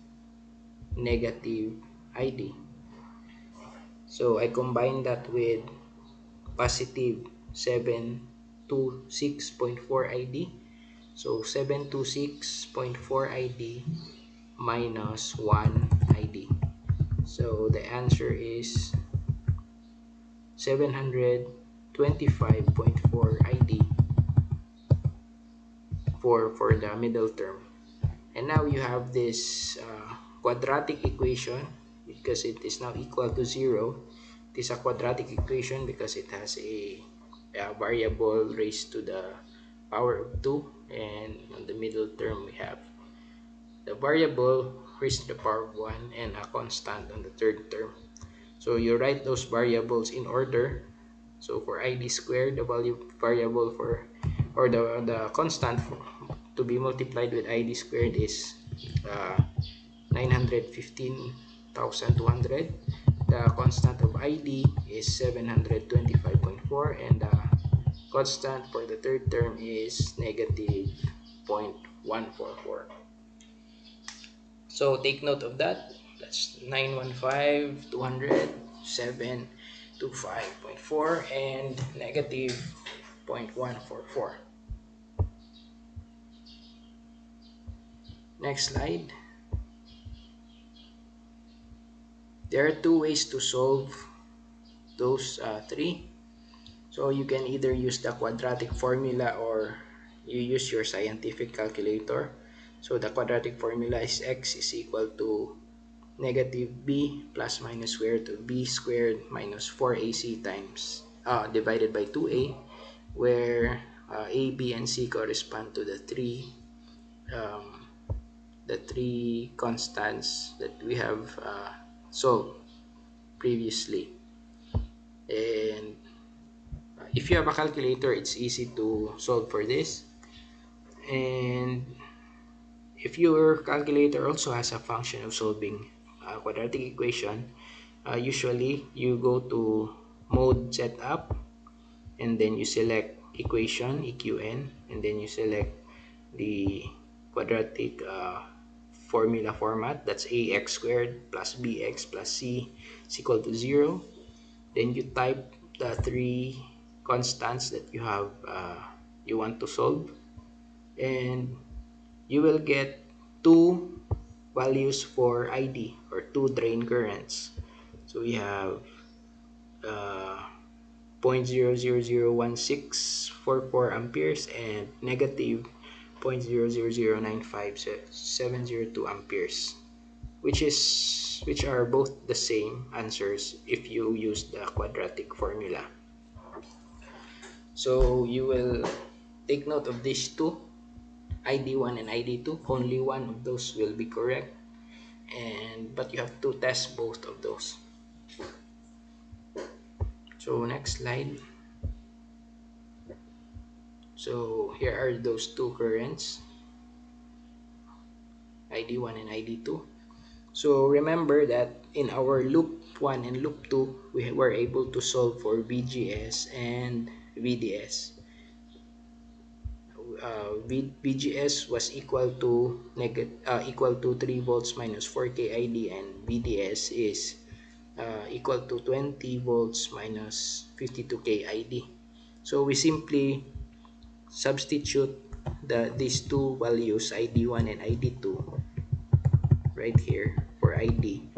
negative ID. So I combine that with positive 726.4 ID. So 726.4 ID minus 1 ID. So the answer is 725.4 ID for the middle term. And now you have this quadratic equation because it is now equal to 0. It is a quadratic equation because it has a variable raised to the power of 2, and on the middle term we have the variable raised to the power of 1 and a constant on the third term. So you write those variables in order. So for ID squared, the variable for, or the constant for, to be multiplied with ID squared is 915,200. The constant of ID is 725.4, and the constant for the third term is negative 0.144. So take note of that. That's 915,200. 725.4 and negative 0.144. Next slide. There are two ways to solve those three. So you can either use the quadratic formula or you use your scientific calculator. So the quadratic formula is x is equal to negative b plus minus square root of b squared minus 4ac times divided by 2a, where a, b, and c correspond to um, the three constants that we have solved previously. And if you have a calculator, it's easy to solve for this. And if your calculator also has a function of solving a quadratic equation, usually you go to mode setup and then you select equation eqn, and then you select the quadratic formula format, that's ax squared plus bx plus c is equal to 0. Then you type the three constants that you want to solve, and you will get two values for ID, or two drain currents. So we have uh, 0.0001644 amperes and negative 0.0009570 amperes, which are both the same answers if you use the quadratic formula. So you will take note of these two, ID1 and ID2. Only one of those will be correct, but you have to test both of those. So next slide. So here are those two currents, ID1 and ID2. So remember that in our loop 1 and loop 2, we were able to solve for VGS and VDS. VGS was equal to 3 volts minus 4k ID, and VDS is equal to 20 volts minus 52k ID. So we simply substitute these two values, ID1 and ID2, right here for ID,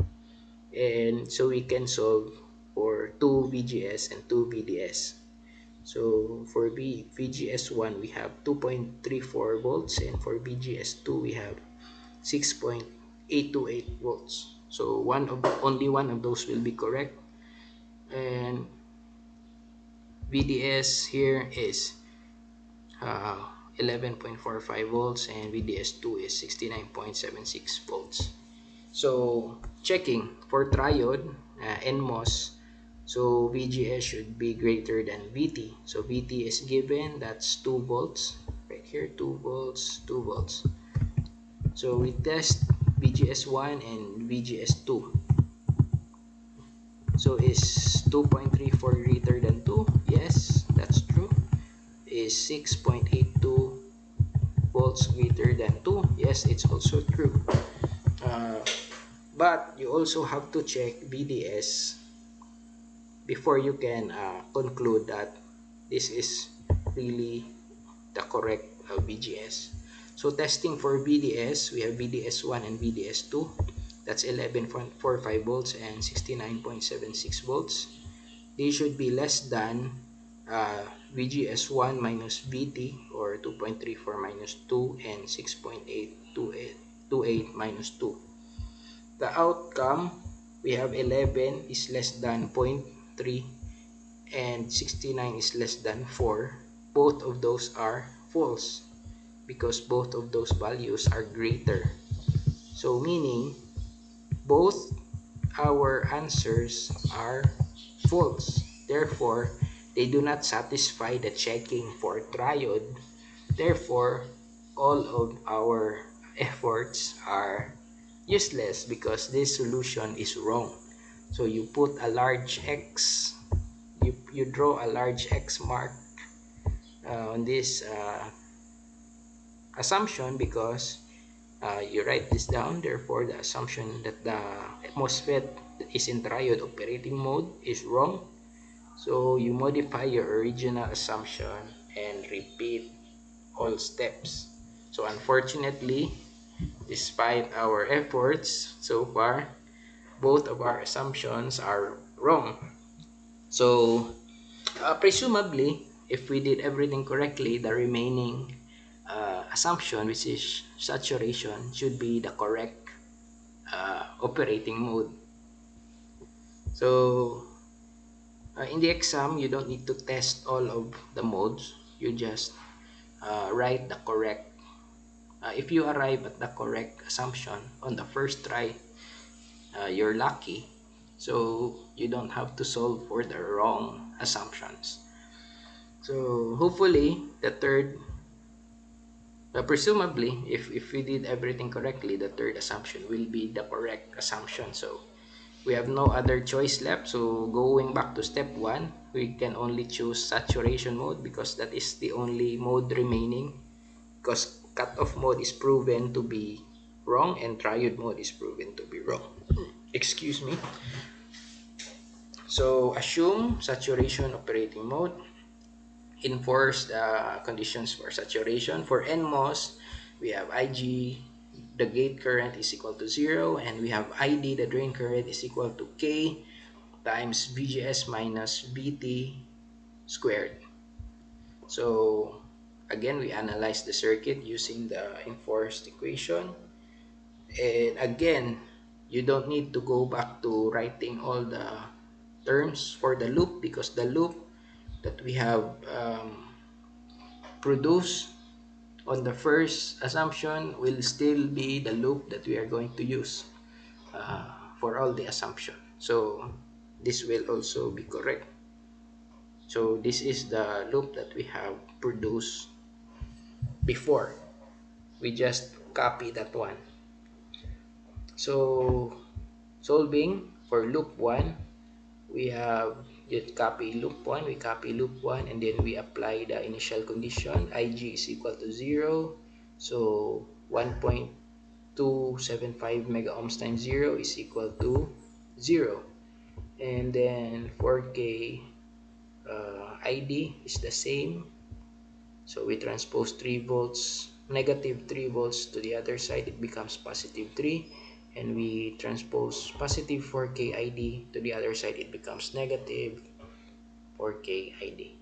and so we can solve for 2 VGS and 2 VDS. So for VGS1 we have 2.34 volts, and for VGS2 we have 6.828 volts. So only one of those will be correct, and VDS here is 11.45 volts, and VDS2 is 69.76 volts. So checking for triode NMOS, so VGS should be greater than VT. So VT is given, that's 2 volts right here, 2 volts, 2 volts. So we test VGS1 and VGS2. So is 2.34 greater than 2? Yes, that's true. Is 6.82 volts greater than 2? Yes, it's also true. But you also have to check VDS before you can conclude that this is really the correct VGS. So testing for VDS, we have VDS1 and VDS2. That's 11.45 volts and 69.76 volts. They should be less than VGS1 minus VT, or 2.34 minus 2 and 6.828 minus 2. The outcome, we have 11 is less than 0.3 and 69 is less than 4. Both of those are false because both of those values are greater. So meaning both our answers are false. Therefore, they do not satisfy the checking for triode. Therefore, all of our efforts are useless because this solution is wrong. So you put a large X, you draw a large X mark on this assumption, because You write this down. Therefore, the assumption that the MOSFET is in triode operating mode is wrong. So you modify your original assumption and repeat all steps. So unfortunately, despite our efforts so far, both of our assumptions are wrong. So presumably, if we did everything correctly, the remaining assumption, which is saturation, should be the correct operating mode. So in the exam, you don't need to test all of the modes. You just write the correct. If you arrive at the correct assumption on the first try, you're lucky. So you don't have to solve for the wrong assumptions. So hopefully, the third, presumably, if we did everything correctly, the third assumption will be the correct assumption. So we have no other choice left. So going back to step one, we can only choose saturation mode because that is the only mode remaining, because cutoff mode is proven to be wrong and triode mode is proven to be wrong. Excuse me. So assume saturation operating mode. Enforce the conditions for saturation. For NMOS, we have IG, the gate current is equal to 0, and we have ID, the drain current is equal to K times VGS minus VT squared. So again, we analyze the circuit using the enforced equation. And again, you don't need to go back to writing all the terms for the loop, because the loop that we have produced on the first assumption will still be the loop that we are going to use uh, for all the assumption. So this will also be correct. So this is the loop that we have produced before. We just copy that one. So solving for loop 1, we have just copy loop 1, we copy loop 1, and then we apply the initial condition. Ig is equal to 0. So 1.275 mega ohms times 0 is equal to 0. And then 4K ID is the same. So we transpose 3 volts, negative 3 volts to the other side, it becomes positive 3. And we transpose positive 4K ID to the other side, it becomes negative 4K ID.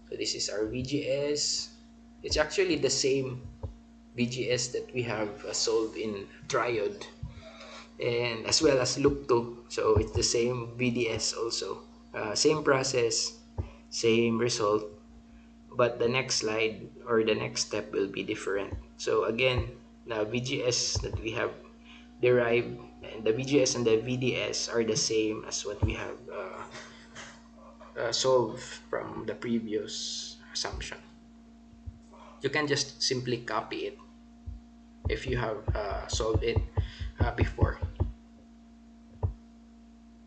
So this is our VGS. It's actually the same VGS that we have solved in triode, and as well as loop 2. So it's the same VDS also. Same process, same result, but the next slide or the next step will be different. So again, the VGS that we have derived, and the VGS and the VDS are the same as what we have solved from the previous assumption. You can just simply copy it if you have solved it before.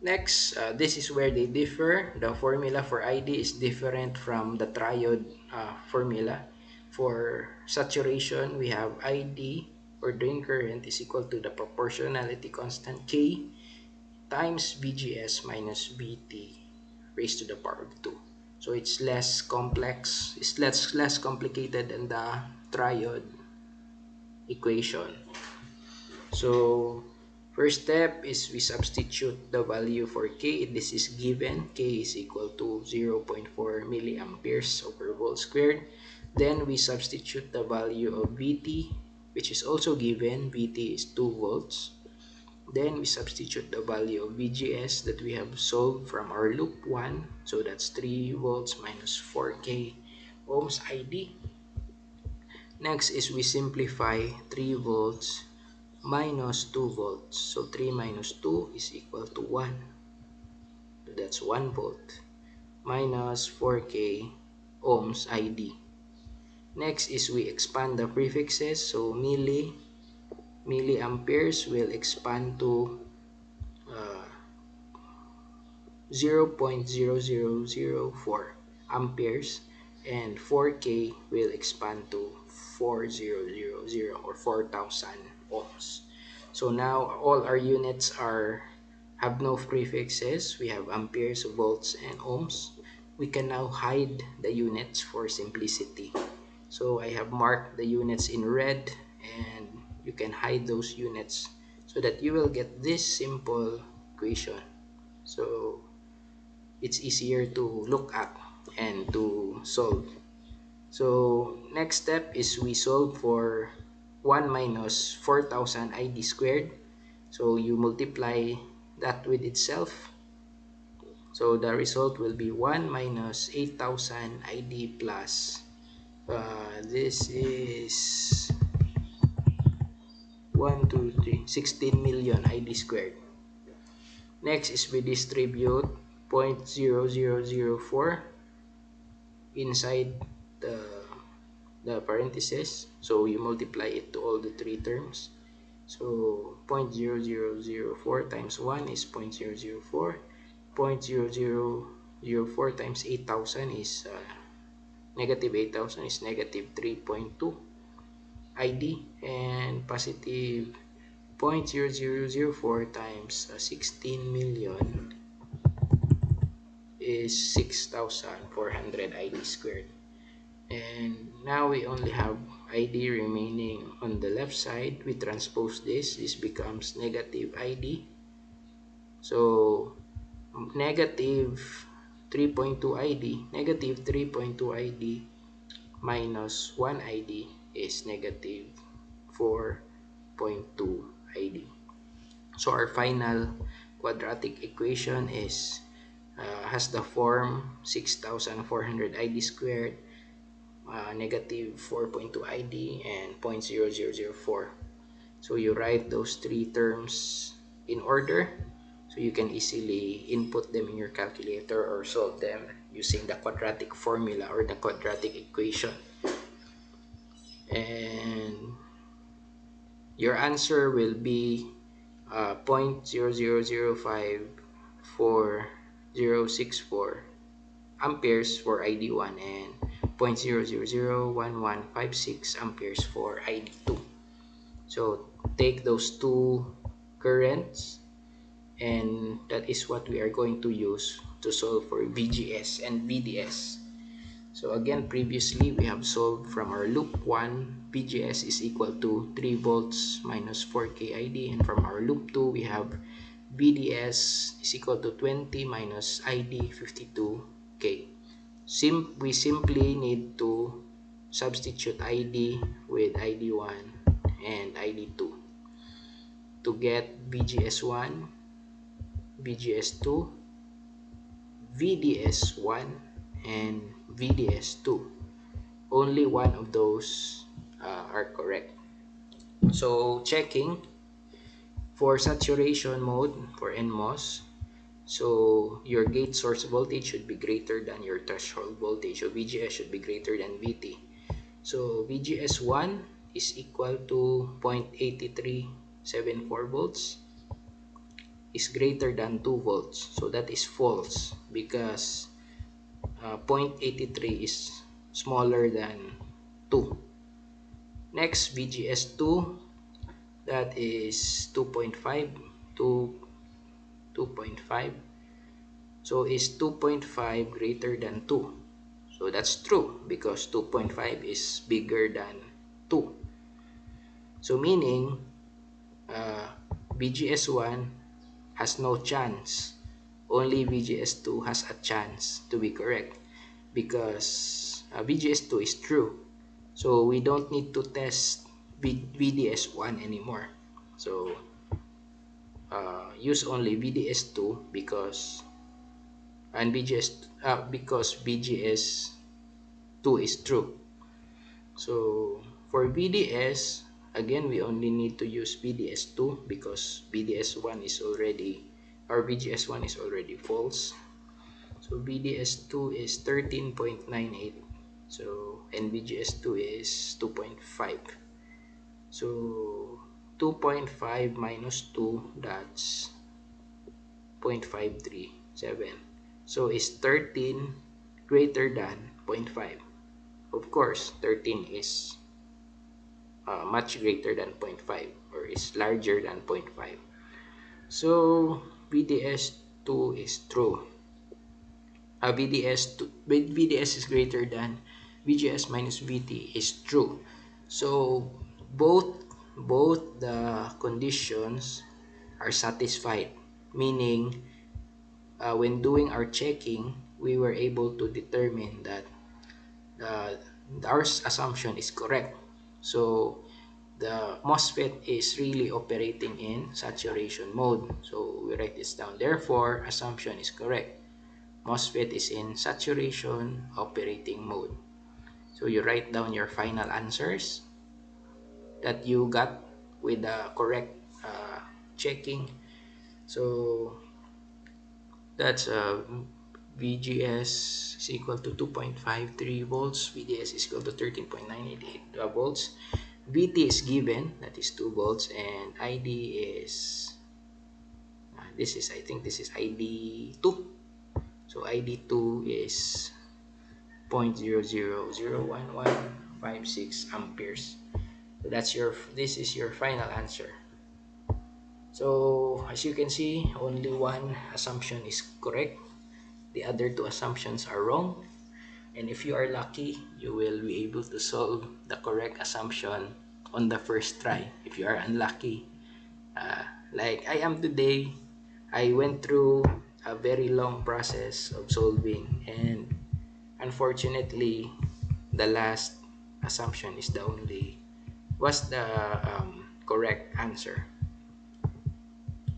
Next, this is where they differ. The formula for ID is different from the triode formula. For saturation, we have ID, or drain current, is equal to the proportionality constant K times VGS minus VT raised to the power of 2. So it's less complex, it's less complicated than the triode equation. So first step is we substitute the value for K. This is given. K is equal to 0.4 milliamperes over volt squared. Then we substitute the value of Vt, which is also given. Vt is 2 volts. Then we substitute the value of VGS that we have solved from our loop 1. So that's 3 volts minus 4K ohms ID. Next is we simplify 3 volts minus 2 volts. So 3 minus 2 is equal to 1. So that's 1 volt minus 4K ohms ID. Next is we expand the prefixes. So milliamperes will expand to 0.0004 amperes. and 4K will expand to 4000 or 4000 ohms. So now all our units have no prefixes. We have amperes, volts, and ohms. We can now hide the units for simplicity. So I have marked the units in red, and you can hide those units so that you will get this simple equation. So it's easier to look at and to solve. So next step is we solve for 1 minus 4000 ID squared. So you multiply that with itself. So the result will be 1 minus 8000 ID plus this is 16 million ID squared. Next is we distribute 0.0004 inside the parentheses, so you multiply it to all the three terms. So 0.0004 times 1 is 0.004, 0.0004 times 8000 is negative 8000 is negative 3.2 ID, and positive 0.0004 times 16 million is 6400 ID squared. And now we only have ID remaining on the left side. We transpose this becomes negative ID. So negative 3.2 ID, negative 3.2 ID minus 1 ID is negative 4.2 ID. So our final quadratic equation has the form 6400 ID squared, negative 4.2 ID, and 0.0004. So you write those three terms in order, so you can easily input them in your calculator or solve them using the quadratic formula or the quadratic equation. And your answer will be 0.00054 amperes for ID1 and 0.0001156 amperes for ID2. So take those two currents, and that is what we are going to use to solve for VGS and VDS. So again, previously we have solved from our loop 1, VGS is equal to 3 volts minus 4K ID, and from our loop 2 we have VDS is equal to 20 minus ID 52K. We simply need to substitute ID with ID1 and ID2 to get VGS1, VGS2, VDS1, and VDS2. Only one of those are correct. So checking for saturation mode for NMOS, so your gate source voltage should be greater than your threshold voltage. So VGS should be greater than VT. So VGS1 is equal to 0.8374 volts is greater than 2 volts. So that is false because 0.83 is smaller than 2. Next, VGS2, that is 2.5 to 2.5. So is 2.5 greater than 2? So that's true because 2.5 is bigger than 2. So meaning VGS1 has no chance. Only VGS2 has a chance to be correct because VGS2 is true. So we don't need to test VDS1 anymore. So use only VDS2 because VGS2 is true. So for VDS, again we only need to use VDS2 because VDS1 is already, or VGS1 is already false. So VDS2 is 13.98. So and VGS2 is 2.5. So 2.5 minus 2, that's 0.537. So is 13 greater than 0.5? Of course, 13 is much greater than zero point 0.5 or is larger than zero point 0.5. So VDS2 is true. VDS is greater than VGS minus VT is true. So both the conditions are satisfied, meaning when doing our checking, we were able to determine that uh, our assumption is correct. So the MOSFET is really operating in saturation mode. So we write this down. Therefore, assumption is correct. MOSFET is in saturation operating mode. So you write down your final answers that you got with the correct checking. So that's VGS is equal to 2.53 volts, VDS is equal to 13.988 volts, VT is given, that is 2 volts, and ID is, this is, I think this is ID2. So ID2 is 0.000156 amperes. So this is your final answer. So as you can see, only one assumption is correct. The other two assumptions are wrong. And if you are lucky, you will be able to solve the correct assumption on the first try. If you are unlucky, uh, like I am today, I went through a very long process of solving, and unfortunately, the last assumption is the only was the correct answer.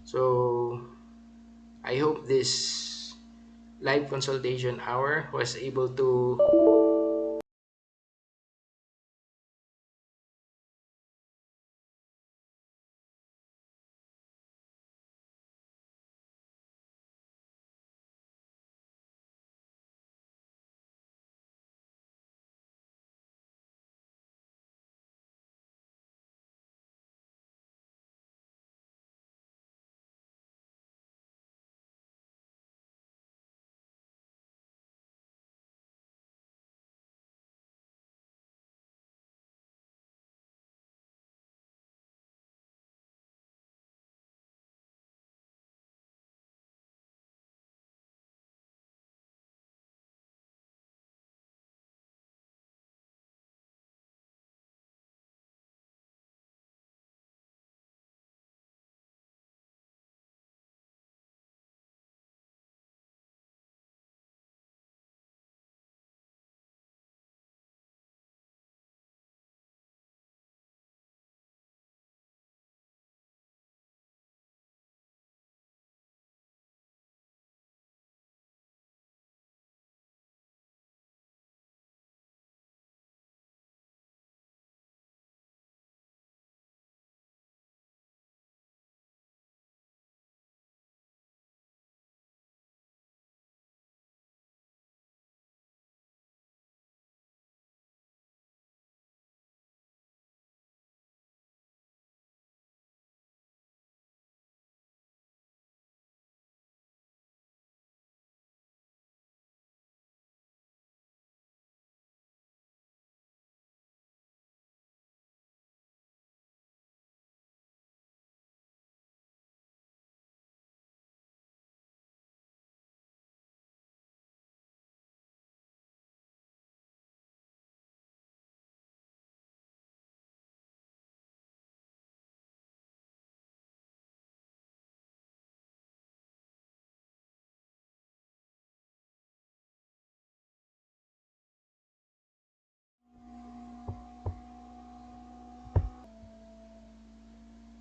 So I hope this live consultation hour was able to.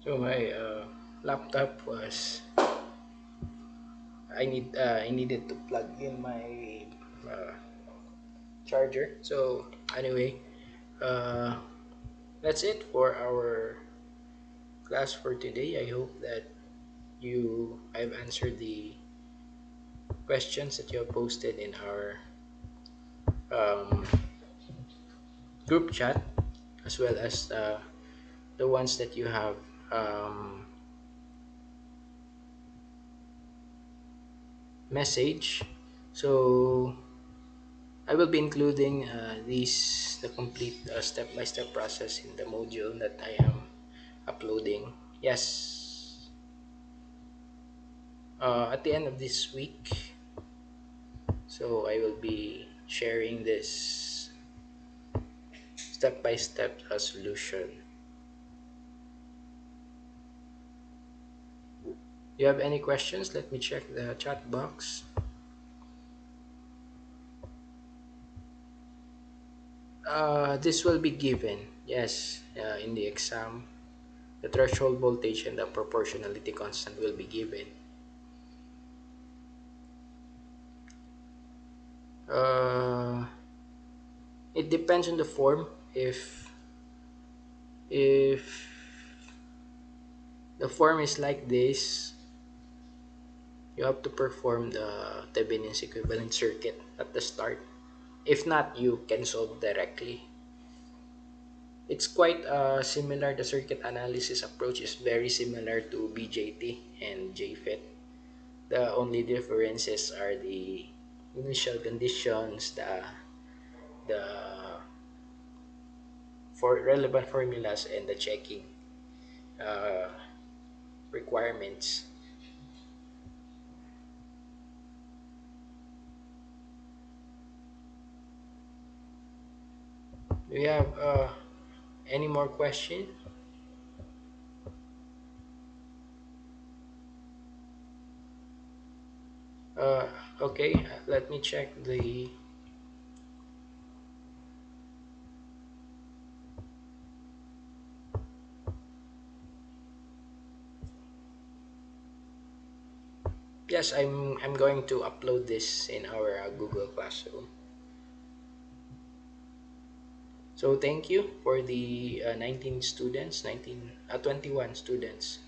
So my laptop was I needed to plug in my uh, charger. So anyway, uh, that's it for our class for today. I hope that I've answered the questions that you have posted in our um, group chat, as well as the ones that you have um, message. So I will be including the complete step-by-step process in the module that I am uploading. Yes, at the end of this week, so I will be sharing this step-by-step solution. You have any questions? Let me check the chat box. This will be given, yes, in the exam. The threshold voltage and the proportionality constant will be given. Uh, it depends on the form. If the form is like this, you have to perform the Thevenin's equivalent circuit at the start. If not, you can solve directly. It's quite similar. The circuit analysis approach is very similar to BJT and JFET. The only differences are the initial conditions, the for relevant formulas, and the checking uh, requirements. Do you have any more question? Uh, okay, let me check the. Yes, I'm going to upload this in our Google Classroom. So thank you for the 19 students, 21 students,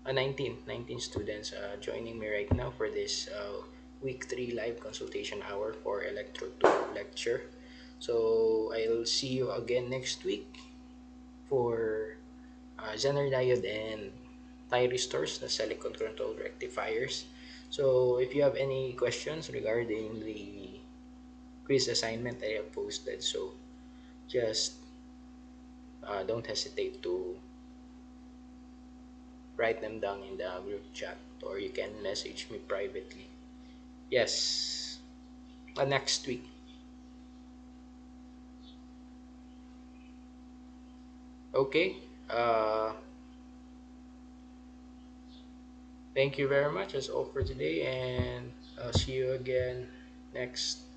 19 students joining me right now for this week 3 live consultation hour for Electro 2 lecture. So I'll see you again next week for Zener diode and thyristors, the silicon control rectifiers. So if you have any questions regarding the quiz assignment I have posted, so just don't hesitate to write them down in the group chat, or you can message me privately. Yes, next week. Okay. Uh, Thank you very much. That's all for today, and I'll see you again next